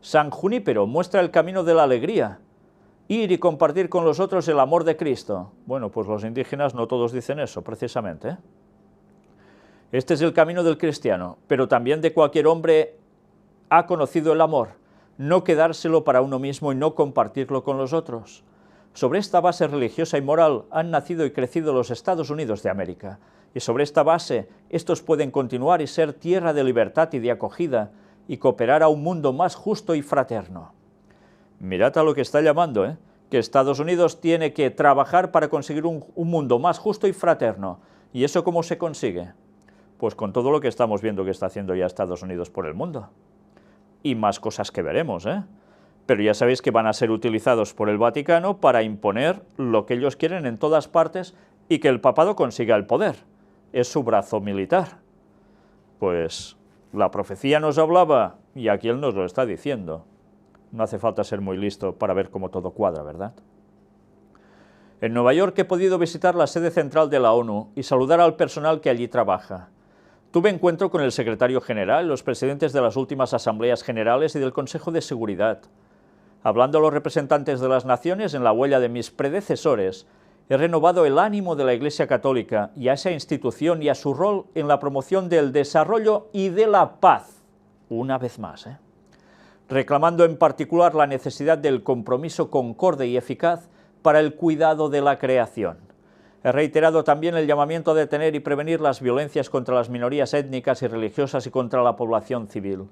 San Junípero muestra el camino de la alegría, ir y compartir con los otros el amor de Cristo. Bueno, pues los indígenas no todos dicen eso, precisamente, ¿eh? Este es el camino del cristiano, pero también de cualquier hombre ha conocido el amor, no quedárselo para uno mismo y no compartirlo con los otros. Sobre esta base religiosa y moral han nacido y crecido los Estados Unidos de América, y sobre esta base estos pueden continuar y ser tierra de libertad y de acogida, y cooperar a un mundo más justo y fraterno. Mirad a lo que está llamando, que Estados Unidos tiene que trabajar para conseguir un mundo más justo y fraterno. ¿Y eso cómo se consigue? Pues con todo lo que estamos viendo que está haciendo ya Estados Unidos por el mundo. Y más cosas que veremos, Pero ya sabéis que van a ser utilizados por el Vaticano para imponer lo que ellos quieren en todas partes y que el papado consiga el poder. Es su brazo militar. Pues la profecía nos hablaba y aquí él nos lo está diciendo. No hace falta ser muy listo para ver cómo todo cuadra, ¿verdad? En Nueva York he podido visitar la sede central de la ONU y saludar al personal que allí trabaja. Tuve encuentro con el secretario general, los presidentes de las últimas asambleas generales y del Consejo de Seguridad. Hablando a los representantes de las naciones en la huella de mis predecesores, he renovado el ánimo de la Iglesia Católica y a esa institución y a su rol en la promoción del desarrollo y de la paz, una vez más, reclamando en particular la necesidad del compromiso concorde y eficaz para el cuidado de la creación. He reiterado también el llamamiento a detener y prevenir las violencias contra las minorías étnicas y religiosas y contra la población civil.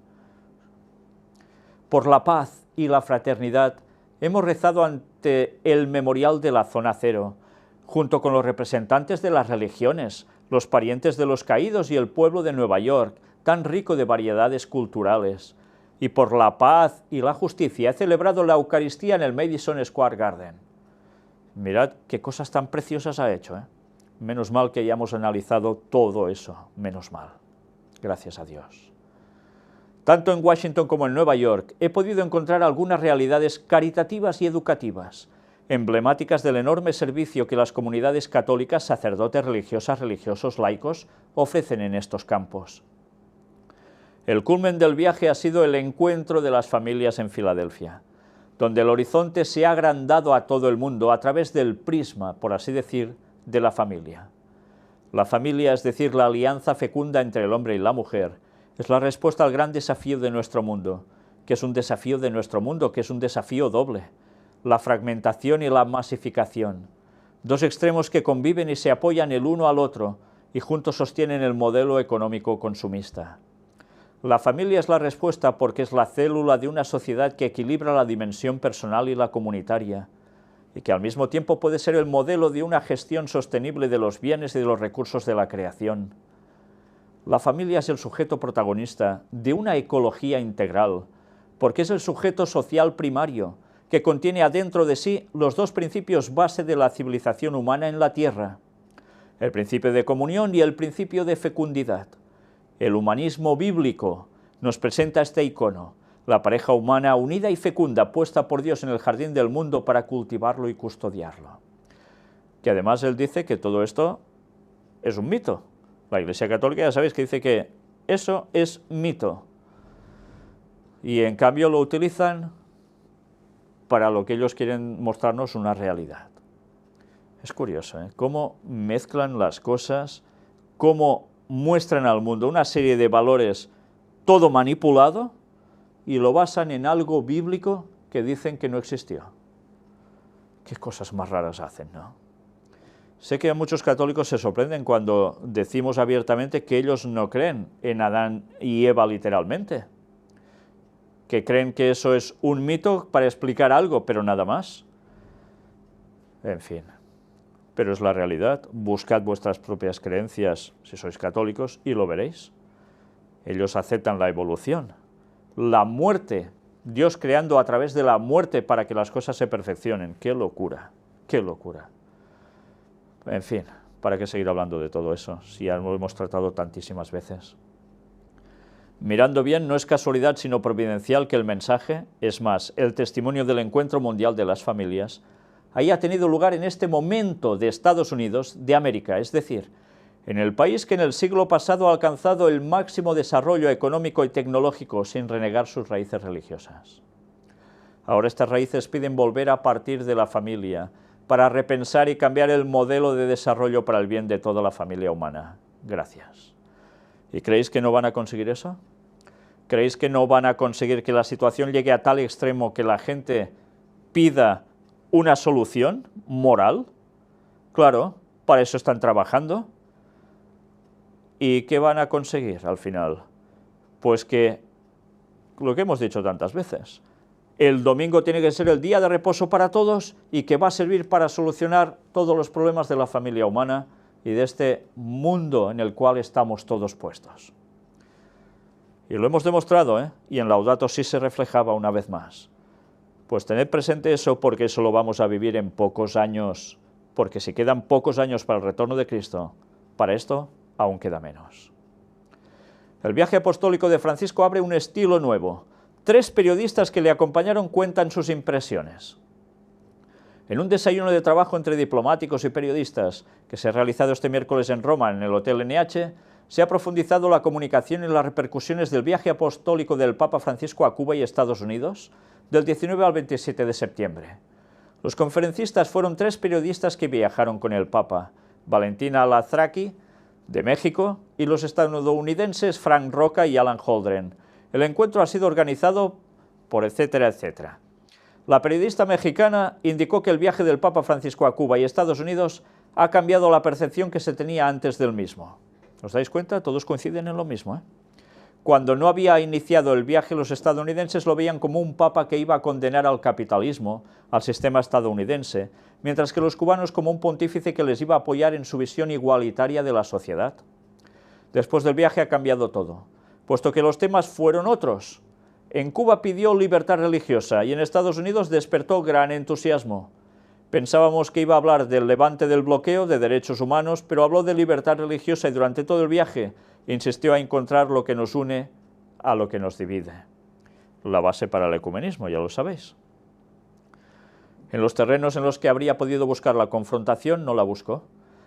Por la paz y la fraternidad hemos rezado ante el memorial de la Zona Cero, junto con los representantes de las religiones, los parientes de los caídos y el pueblo de Nueva York, tan rico de variedades culturales. Y por la paz y la justicia he celebrado la Eucaristía en el Madison Square Garden. Mirad qué cosas tan preciosas ha hecho, Menos mal que hayamos analizado todo eso, menos mal. Gracias a Dios. Tanto en Washington como en Nueva York he podido encontrar algunas realidades caritativas y educativas, emblemáticas del enorme servicio que las comunidades católicas, sacerdotes, religiosas, religiosos, laicos, ofrecen en estos campos. El culmen del viaje ha sido el encuentro de las familias en Filadelfia, donde el horizonte se ha agrandado a todo el mundo a través del prisma, por así decir, de la familia. La familia, es decir, la alianza fecunda entre el hombre y la mujer, es la respuesta al gran desafío de nuestro mundo, que es un desafío de nuestro mundo, que es un desafío doble, la fragmentación y la masificación, dos extremos que conviven y se apoyan el uno al otro y juntos sostienen el modelo económico consumista. La familia es la respuesta porque es la célula de una sociedad que equilibra la dimensión personal y la comunitaria, y que al mismo tiempo puede ser el modelo de una gestión sostenible de los bienes y de los recursos de la creación. La familia es el sujeto protagonista de una ecología integral, porque es el sujeto social primario, que contiene adentro de sí los dos principios base de la civilización humana en la Tierra, el principio de comunión y el principio de fecundidad. El humanismo bíblico nos presenta este icono, la pareja humana unida y fecunda puesta por Dios en el jardín del mundo para cultivarlo y custodiarlo. Que además él dice que todo esto es un mito. La Iglesia Católica ya sabéis que dice que eso es mito. Y en cambio lo utilizan para lo que ellos quieren mostrarnos una realidad. Es curioso, cómo mezclan las cosas, cómo muestran al mundo una serie de valores todo manipulado y lo basan en algo bíblico que dicen que no existió. Qué cosas más raras hacen, ¿no? Sé que muchos católicos se sorprenden cuando decimos abiertamente que ellos no creen en Adán y Eva literalmente, que creen que eso es un mito para explicar algo, pero nada más. En fin. Pero es la realidad. Buscad vuestras propias creencias si sois católicos y lo veréis. Ellos aceptan la evolución, la muerte, Dios creando a través de la muerte para que las cosas se perfeccionen. ¡Qué locura! ¡Qué locura! En fin, ¿para qué seguir hablando de todo eso si ya lo hemos tratado tantísimas veces? Mirando bien, no es casualidad sino providencial que el mensaje, es más, el testimonio del Encuentro Mundial de las Familias, haya tenido lugar en este momento de Estados Unidos de América, es decir, en el país que en el siglo pasado ha alcanzado el máximo desarrollo económico y tecnológico sin renegar sus raíces religiosas. Ahora estas raíces piden volver a partir de la familia para repensar y cambiar el modelo de desarrollo para el bien de toda la familia humana. Gracias. ¿Y creéis que no van a conseguir eso? ¿Creéis que no van a conseguir que la situación llegue a tal extremo que la gente pida una solución moral? Claro, para eso están trabajando. ¿Y qué van a conseguir al final? Pues que, lo que hemos dicho tantas veces, el domingo tiene que ser el día de reposo para todos y que va a servir para solucionar todos los problemas de la familia humana y de este mundo en el cual estamos todos puestos. Y lo hemos demostrado, ¿eh? Y en Laudato Si se reflejaba una vez más. Pues tened presente eso, porque eso lo vamos a vivir en pocos años, porque si quedan pocos años para el retorno de Cristo, para esto aún queda menos. El viaje apostólico de Francisco abre un estilo nuevo. 3 periodistas que le acompañaron cuentan sus impresiones. En un desayuno de trabajo entre diplomáticos y periodistas que se ha realizado este miércoles en Roma, en el Hotel NH, se ha profundizado la comunicación y las repercusiones del viaje apostólico del Papa Francisco a Cuba y Estados Unidos del 19 al 27 de septiembre. Los conferencistas fueron 3 periodistas que viajaron con el Papa: Valentina Lazraqui, de México, y los estadounidenses Frank Roca y Alan Holdren. El encuentro ha sido organizado por etcétera, etcétera. La periodista mexicana indicó que el viaje del Papa Francisco a Cuba y Estados Unidos ha cambiado la percepción que se tenía antes del mismo. ¿Os dais cuenta? Todos coinciden en lo mismo, ¿eh? Cuando no había iniciado el viaje, los estadounidenses lo veían como un papa que iba a condenar al capitalismo, al sistema estadounidense, mientras que los cubanos como un pontífice que les iba a apoyar en su visión igualitaria de la sociedad. Después del viaje ha cambiado todo, puesto que los temas fueron otros. En Cuba pidió libertad religiosa y en Estados Unidos despertó gran entusiasmo. Pensábamos que iba a hablar del levante del bloqueo, de derechos humanos, pero habló de libertad religiosa y durante todo el viaje insistió a encontrar lo que nos une a lo que nos divide. La base para el ecumenismo, ya lo sabéis. En los terrenos en los que habría podido buscar la confrontación, no la buscó,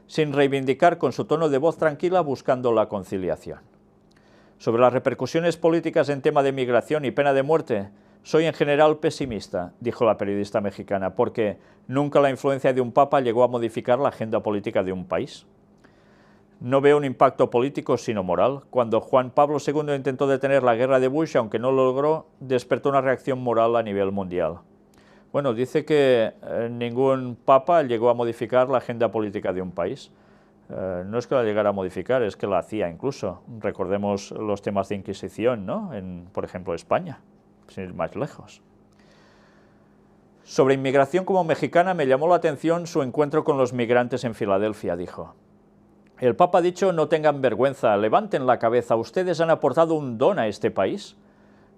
sin reivindicar con su tono de voz tranquila buscando la conciliación. Sobre las repercusiones políticas en tema de migración y pena de muerte, soy en general pesimista, dijo la periodista mexicana, porque nunca la influencia de un papa llegó a modificar la agenda política de un país. No veo un impacto político sino moral. Cuando Juan Pablo II intentó detener la guerra de Bush, aunque no lo logró, despertó una reacción moral a nivel mundial. Bueno, dice que ningún papa llegó a modificar la agenda política de un país. No es que la llegara a modificar, es que la hacía incluso. Recordemos los temas de Inquisición, ¿no? Por ejemplo, España, sin ir más lejos. Sobre inmigración como mexicana me llamó la atención su encuentro con los migrantes en Filadelfia, dijo. El Papa ha dicho: no tengan vergüenza, levanten la cabeza, ustedes han aportado un don a este país.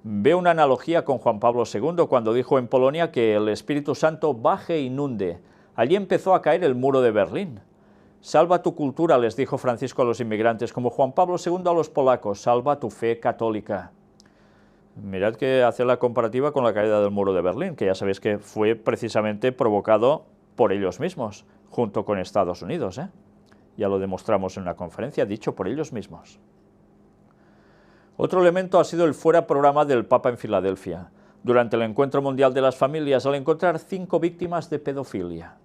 Veo una analogía con Juan Pablo II cuando dijo en Polonia que el Espíritu Santo baje e inunde. Allí empezó a caer el muro de Berlín. Salva tu cultura, les dijo Francisco a los inmigrantes, como Juan Pablo II a los polacos, salva tu fe católica. Mirad que hace la comparativa con la caída del muro de Berlín, que ya sabéis que fue precisamente provocado por ellos mismos, junto con Estados Unidos, ¿eh? Ya lo demostramos en una conferencia, dicho por ellos mismos. Otro elemento ha sido el fuera programa del Papa en Filadelfia, durante el Encuentro Mundial de las Familias, al encontrar 5 víctimas de pedofilia.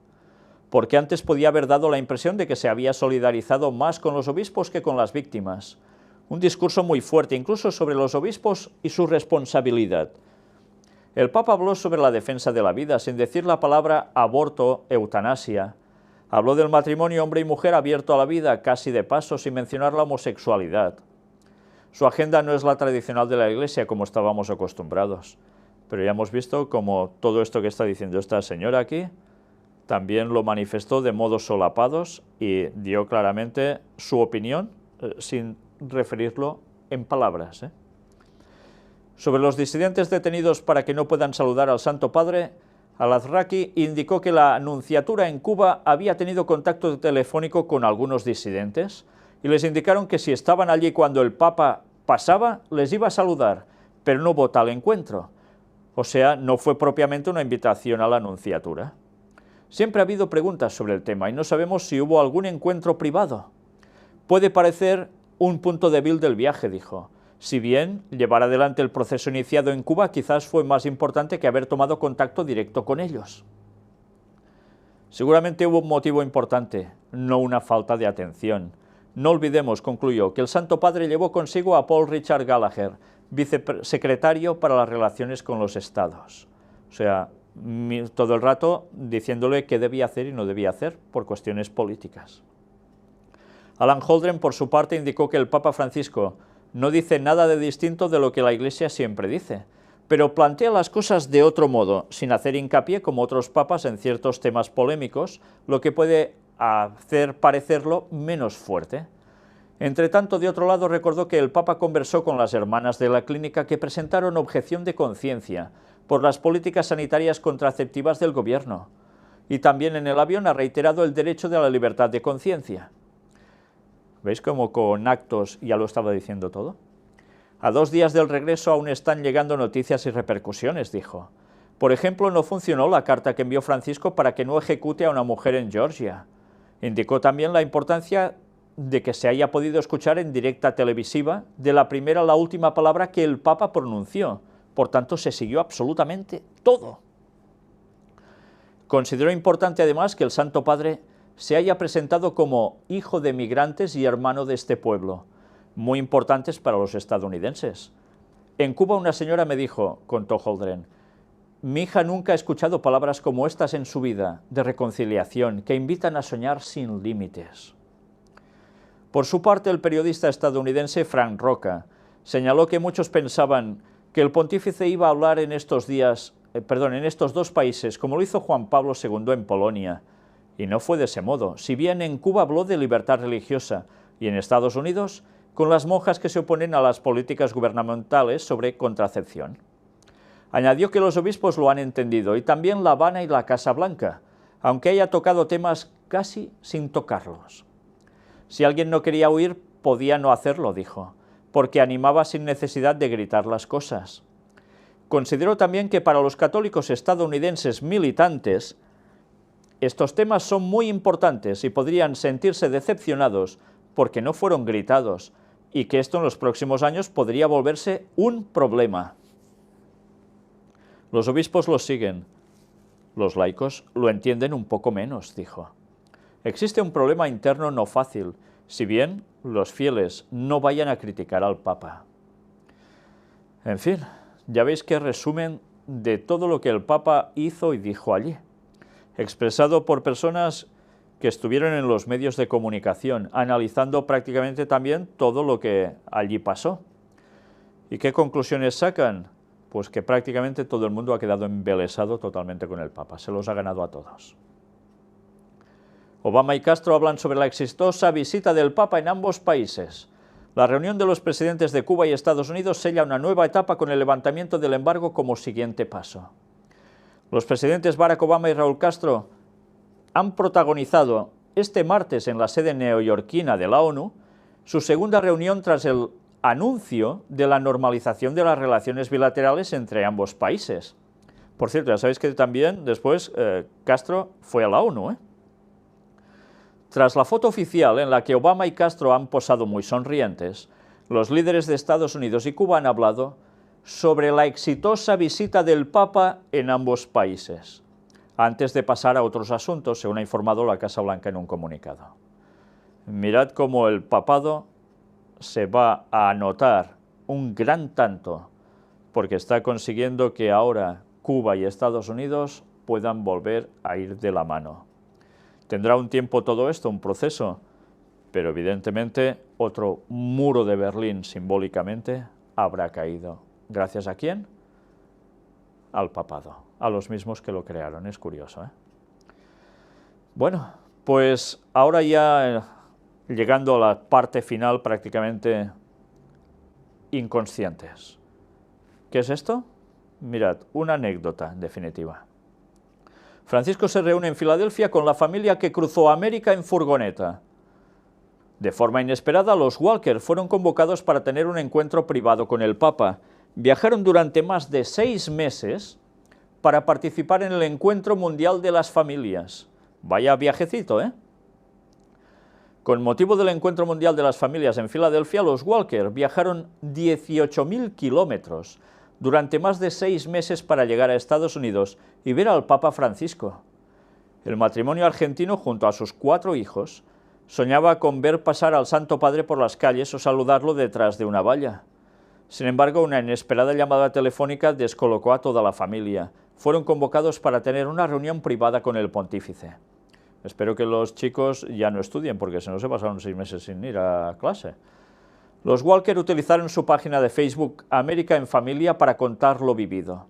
Porque antes podía haber dado la impresión de que se había solidarizado más con los obispos que con las víctimas. Un discurso muy fuerte, incluso sobre los obispos y su responsabilidad. El Papa habló sobre la defensa de la vida, sin decir la palabra aborto, eutanasia. Habló del matrimonio hombre y mujer abierto a la vida, casi de paso, sin mencionar la homosexualidad. Su agenda no es la tradicional de la Iglesia, como estábamos acostumbrados. Pero ya hemos visto cómo todo esto que está diciendo esta señora aquí también lo manifestó de modos solapados y dio claramente su opinión sin referirlo en palabras. Sobre los disidentes detenidos para que no puedan saludar al Santo Padre, Al-Azraqui indicó que la nunciatura en Cuba había tenido contacto telefónico con algunos disidentes y les indicaron que si estaban allí cuando el Papa pasaba, les iba a saludar, pero no hubo tal encuentro. O sea, no fue propiamente una invitación a la nunciatura. Siempre ha habido preguntas sobre el tema y no sabemos si hubo algún encuentro privado. Puede parecer un punto débil del viaje, dijo. Si bien llevar adelante el proceso iniciado en Cuba quizás fue más importante que haber tomado contacto directo con ellos. Seguramente hubo un motivo importante, no una falta de atención. No olvidemos, concluyó, que el Santo Padre llevó consigo a Paul Richard Gallagher, vicesecretario para las relaciones con los estados. O sea, todo el rato diciéndole qué debía hacer y no debía hacer por cuestiones políticas. Alan Holdren, por su parte, indicó que el Papa Francisco no dice nada de distinto de lo que la Iglesia siempre dice, pero plantea las cosas de otro modo, sin hacer hincapié, como otros papas, en ciertos temas polémicos, lo que puede hacer parecerlo menos fuerte. Entre tanto, de otro lado, recordó que el Papa conversó con las hermanas de la clínica que presentaron objeción de conciencia por las políticas sanitarias contraceptivas del gobierno, y también en el avión ha reiterado el derecho de la libertad de conciencia. ¿Veis cómo con actos ya lo estaba diciendo todo? A 2 días del regreso aún están llegando noticias y repercusiones, dijo. Por ejemplo, no funcionó la carta que envió Francisco para que no ejecute a una mujer en Georgia. Indicó también la importancia de que se haya podido escuchar en directa televisiva de la primera a la última palabra que el Papa pronunció. Por tanto, se siguió absolutamente todo. Consideró importante además que el Santo Padre se haya presentado como hijo de migrantes y hermano de este pueblo, muy importantes para los estadounidenses. En Cuba una señora me dijo, contó Holdren, mi hija nunca ha escuchado palabras como estas en su vida, de reconciliación, que invitan a soñar sin límites. Por su parte, el periodista estadounidense Frank Roca señaló que muchos pensaban que el pontífice iba a hablar en estos 2 países, como lo hizo Juan Pablo II en Polonia, y no fue de ese modo. Si bien en Cuba habló de libertad religiosa y en Estados Unidos, con las monjas que se oponen a las políticas gubernamentales sobre contracepción. Añadió que los obispos lo han entendido, y también La Habana y la Casa Blanca, aunque haya tocado temas casi sin tocarlos. Si alguien no quería huir, podía no hacerlo, dijo, porque animaba sin necesidad de gritar las cosas. Consideró también que para los católicos estadounidenses militantes, estos temas son muy importantes y podrían sentirse decepcionados porque no fueron gritados, y que esto en los próximos años podría volverse un problema. Los obispos lo siguen, los laicos lo entienden un poco menos, dijo. Existe un problema interno no fácil, si bien los fieles no vayan a criticar al Papa. En fin, ya veis qué resumen de todo lo que el Papa hizo y dijo allí, expresado por personas que estuvieron en los medios de comunicación, analizando prácticamente también todo lo que allí pasó. ¿Y qué conclusiones sacan? Pues que prácticamente todo el mundo ha quedado embelesado totalmente con el Papa, se los ha ganado a todos. Obama y Castro hablan sobre la exitosa visita del Papa en ambos países. La reunión de los presidentes de Cuba y Estados Unidos sella una nueva etapa con el levantamiento del embargo como siguiente paso. Los presidentes Barack Obama y Raúl Castro han protagonizado este martes en la sede neoyorquina de la ONU su segunda reunión tras el anuncio de la normalización de las relaciones bilaterales entre ambos países. Por cierto, ya sabéis que también después Castro fue a la ONU. Tras la foto oficial en la que Obama y Castro han posado muy sonrientes, los líderes de Estados Unidos y Cuba han hablado sobre la exitosa visita del Papa en ambos países, antes de pasar a otros asuntos, según ha informado la Casa Blanca en un comunicado. Mirad cómo el papado se va a anotar un gran tanto, porque está consiguiendo que ahora Cuba y Estados Unidos puedan volver a ir de la mano. Tendrá un tiempo todo esto, un proceso, pero evidentemente otro muro de Berlín simbólicamente habrá caído. ¿Gracias a quién? Al papado, a los mismos que lo crearon, es curioso, ¿eh? Bueno, pues ahora ya llegando a la parte final prácticamente inconscientes. ¿Qué es esto? Mirad, una anécdota en definitiva. Francisco se reúne en Filadelfia con la familia que cruzó América en furgoneta. De forma inesperada, los Walker fueron convocados para tener un encuentro privado con el Papa. Viajaron durante más de 6 meses para participar en el Encuentro Mundial de las Familias. Vaya viajecito, ¿eh? Con motivo del Encuentro Mundial de las Familias en Filadelfia, los Walker viajaron 18.000 kilómetros durante más de 6 meses para llegar a Estados Unidos y ver al Papa Francisco. El matrimonio argentino, junto a sus 4 hijos, Soñaba con ver pasar al Santo Padre por las calles o saludarlo detrás de una valla. Sin embargo, una inesperada llamada telefónica descolocó a toda la familia. Fueron convocados para tener una reunión privada con el pontífice. Espero que los chicos ya no estudien, porque si no se pasaron 6 meses sin ir a clase. Los Walker utilizaron su página de Facebook América en Familia para contar lo vivido.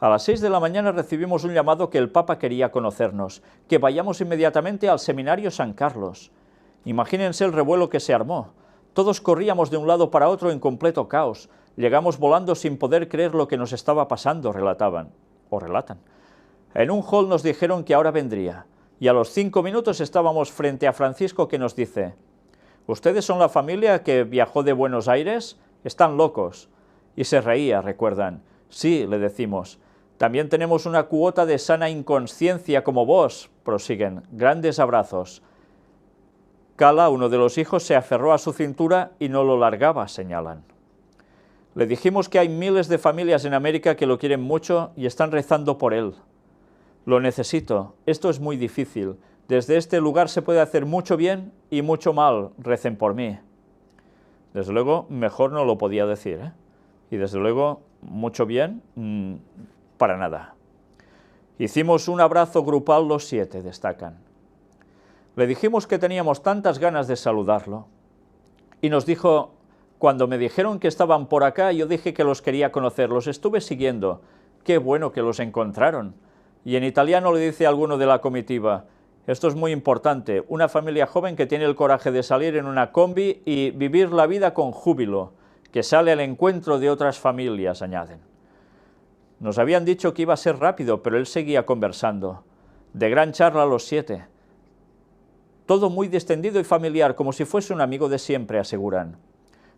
A las 6 de la mañana recibimos un llamado que el Papa quería conocernos, que vayamos inmediatamente al Seminario San Carlos. Imagínense el revuelo que se armó. Todos corríamos de un lado para otro en completo caos. Llegamos volando sin poder creer lo que nos estaba pasando, relatan. En un hall nos dijeron que ahora vendría, y a los 5 minutos estábamos frente a Francisco, que nos dice: «¿Ustedes son la familia que viajó de Buenos Aires? Están locos». Y se reía, recuerdan. «Sí», le decimos. «También tenemos una cuota de sana inconsciencia como vos», prosiguen. «Grandes abrazos». Cala, uno de los hijos, se aferró a su cintura y no lo largaba, señalan. Le dijimos que hay miles de familias en América que lo quieren mucho y están rezando por él. «Lo necesito, esto es muy difícil. Desde este lugar se puede hacer mucho bien y mucho mal, recen por mí». Desde luego, mejor no lo podía decir, ¿eh? Y desde luego, mucho bien, para nada. Hicimos un abrazo grupal los 7, destacan. Le dijimos que teníamos tantas ganas de saludarlo. Y nos dijo: «Cuando me dijeron que estaban por acá, yo dije que los quería conocer, los estuve siguiendo. Qué bueno que los encontraron». Y en italiano le dice a alguno de la comitiva: «Esto es muy importante, una familia joven que tiene el coraje de salir en una combi y vivir la vida con júbilo, que sale al encuentro de otras familias», añaden. Nos habían dicho que iba a ser rápido, pero él seguía conversando. De gran charla los 7. Todo muy distendido y familiar, como si fuese un amigo de siempre, aseguran.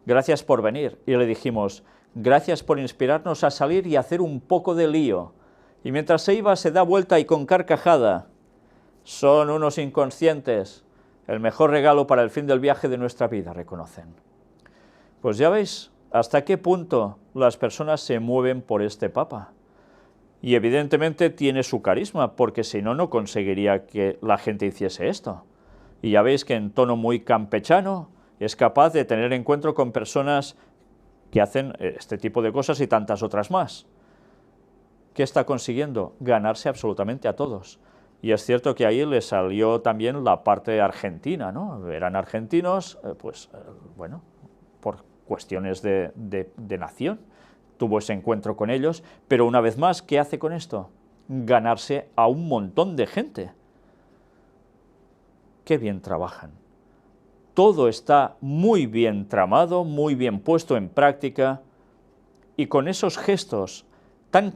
«Gracias por venir», y le dijimos: «Gracias por inspirarnos a salir y hacer un poco de lío». Y mientras se iba, se da vuelta y con carcajada: «Son unos inconscientes, el mejor regalo para el fin del viaje de nuestra vida», reconocen. Pues ya veis hasta qué punto las personas se mueven por este Papa. Y evidentemente tiene su carisma, porque si no, no conseguiría que la gente hiciese esto. Y ya veis que en tono muy campechano es capaz de tener encuentro con personas que hacen este tipo de cosas y tantas otras más. ¿Qué está consiguiendo? Ganarse absolutamente a todos. Y es cierto que ahí le salió también la parte argentina, ¿no? Eran argentinos, bueno, por cuestiones de nación, tuvo ese encuentro con ellos, pero una vez más, ¿qué hace con esto? Ganarse a un montón de gente. Qué bien trabajan. Todo está muy bien tramado, muy bien puesto en práctica, y con esos gestos tan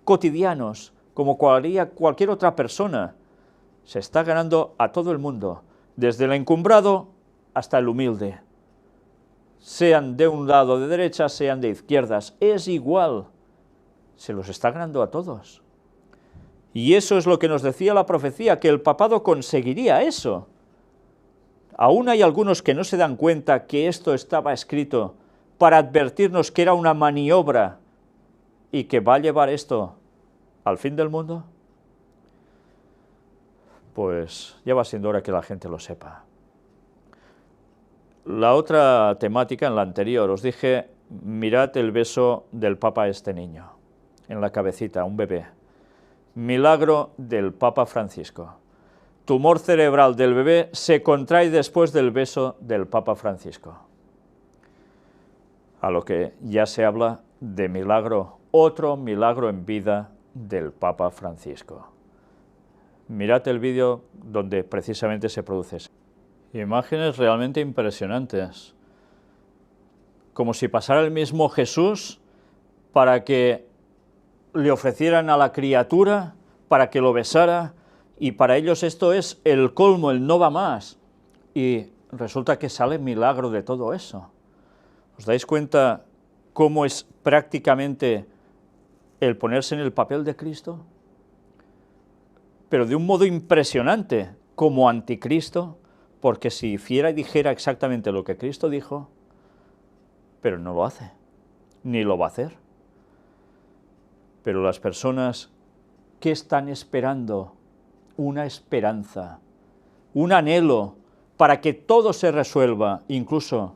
cotidianos como haría cualquier otra persona, se está ganando a todo el mundo, desde el encumbrado hasta el humilde. Sean de un lado de derecha, sean de izquierdas, es igual, se los está ganando a todos. Y eso es lo que nos decía la profecía, que el papado conseguiría eso. Aún hay algunos que no se dan cuenta que esto estaba escrito para advertirnos que era una maniobra y que va a llevar esto al fin del mundo. Pues ya va siendo hora que la gente lo sepa. La otra temática, en la anterior, os dije: mirad el beso del Papa a este niño, en la cabecita, un bebé. Milagro del Papa Francisco. Tumor cerebral del bebé se contrae después del beso del Papa Francisco. A lo que ya se habla de milagro, otro milagro en vida del Papa Francisco. Mirad el vídeo donde precisamente se produce eso. Imágenes realmente impresionantes. Como si pasara el mismo Jesús para que le ofrecieran a la criatura, para que lo besara, y para ellos esto es el colmo, el no va más. Y resulta que sale milagro de todo eso. ¿Os dais cuenta cómo es prácticamente el ponerse en el papel de Cristo? Pero de un modo impresionante, como anticristo, porque si hiciera y dijera exactamente lo que Cristo dijo, pero no lo hace, ni lo va a hacer. Pero las personas, ¿qué están esperando? Una esperanza, un anhelo para que todo se resuelva, incluso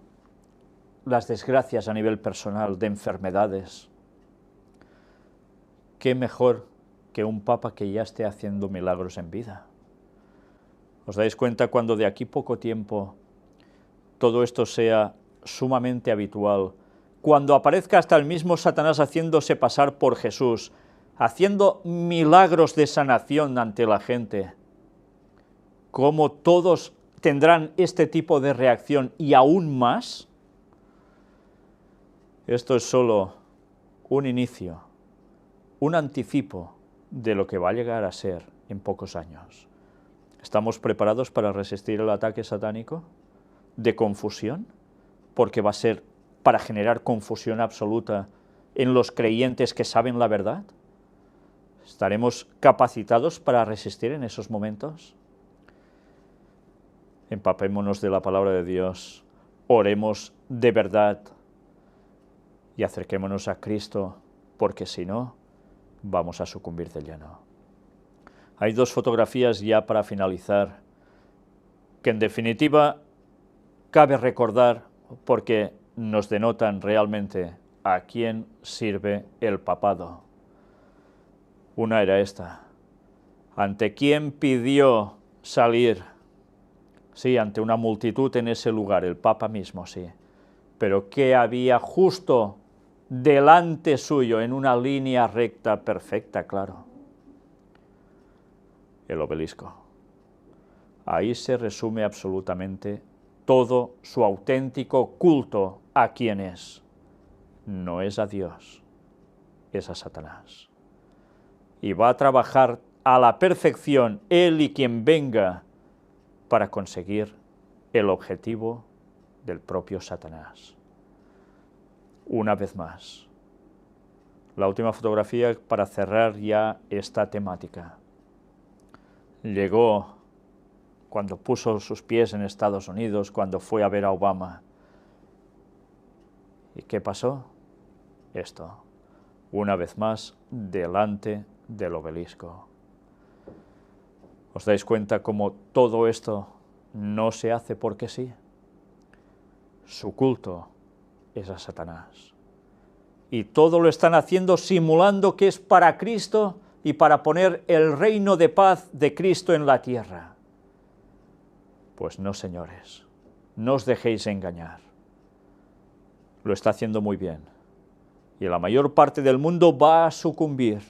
las desgracias a nivel personal, de enfermedades. ¿Qué mejor que un papa que ya esté haciendo milagros en vida? ¿Os dais cuenta cuando de aquí poco tiempo todo esto sea sumamente habitual? Cuando aparezca hasta el mismo Satanás haciéndose pasar por Jesús, haciendo milagros de sanación ante la gente, ¿cómo todos tendrán este tipo de reacción y aún más? Esto es solo un inicio, un anticipo de lo que va a llegar a ser en pocos años. ¿Estamos preparados para resistir el ataque satánico de confusión? Porque va a ser para generar confusión absoluta en los creyentes que saben la verdad. ¿Estaremos capacitados para resistir en esos momentos? Empapémonos de la palabra de Dios, oremos de verdad y acerquémonos a Cristo, porque si no, vamos a sucumbir de lleno. Hay dos fotografías ya para finalizar, que en definitiva cabe recordar porque nos denotan realmente a quién sirve el papado. Una era esta: ¿ante quién pidió salir? Sí, ante una multitud en ese lugar, el Papa mismo, sí. Pero ¿qué había justo delante suyo, en una línea recta, perfecta, claro? El obelisco. Ahí se resume absolutamente todo su auténtico culto a quién es. No es a Dios, es a Satanás. Y va a trabajar a la perfección él y quien venga para conseguir el objetivo del propio Satanás. Una vez más, la última fotografía para cerrar ya esta temática. Llegó cuando puso sus pies en Estados Unidos, cuando fue a ver a Obama. ¿Y qué pasó? Esto, una vez más, delante del obelisco. ¿Os dais cuenta cómo todo esto no se hace porque sí? Su culto es a Satanás. Y todo lo están haciendo simulando que es para Cristo y para poner el reino de paz de Cristo en la tierra. Pues no, señores, no os dejéis engañar. Lo está haciendo muy bien. Y la mayor parte del mundo va a sucumbir.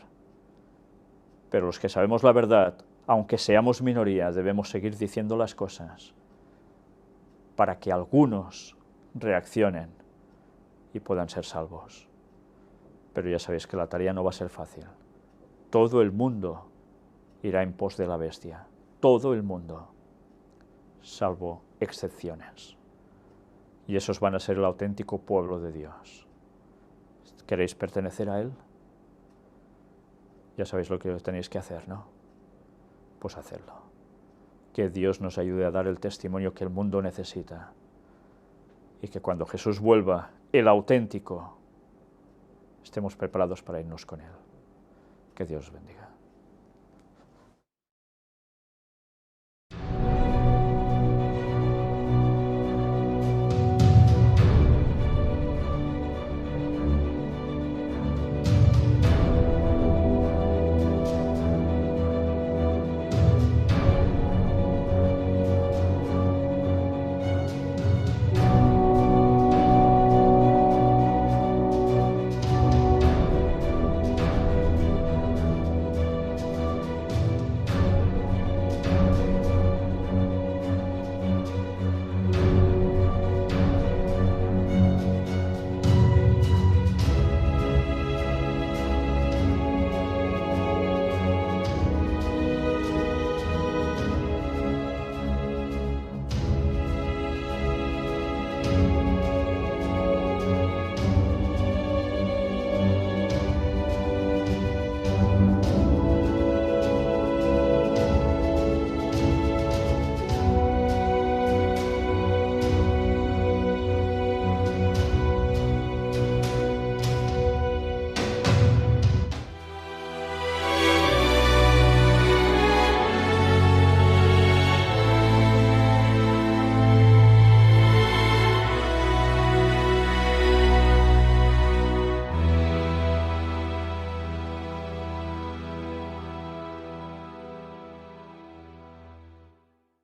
Pero los que sabemos la verdad, aunque seamos minoría, debemos seguir diciendo las cosas para que algunos reaccionen y puedan ser salvos. Pero ya sabéis que la tarea no va a ser fácil. Todo el mundo irá en pos de la bestia. Todo el mundo, salvo excepciones. Y esos van a ser el auténtico pueblo de Dios. ¿Queréis pertenecer a Él? Ya sabéis lo que tenéis que hacer, ¿no? Pues hacerlo. Que Dios nos ayude a dar el testimonio que el mundo necesita. Y que cuando Jesús vuelva, el auténtico, estemos preparados para irnos con Él. Que Dios os bendiga.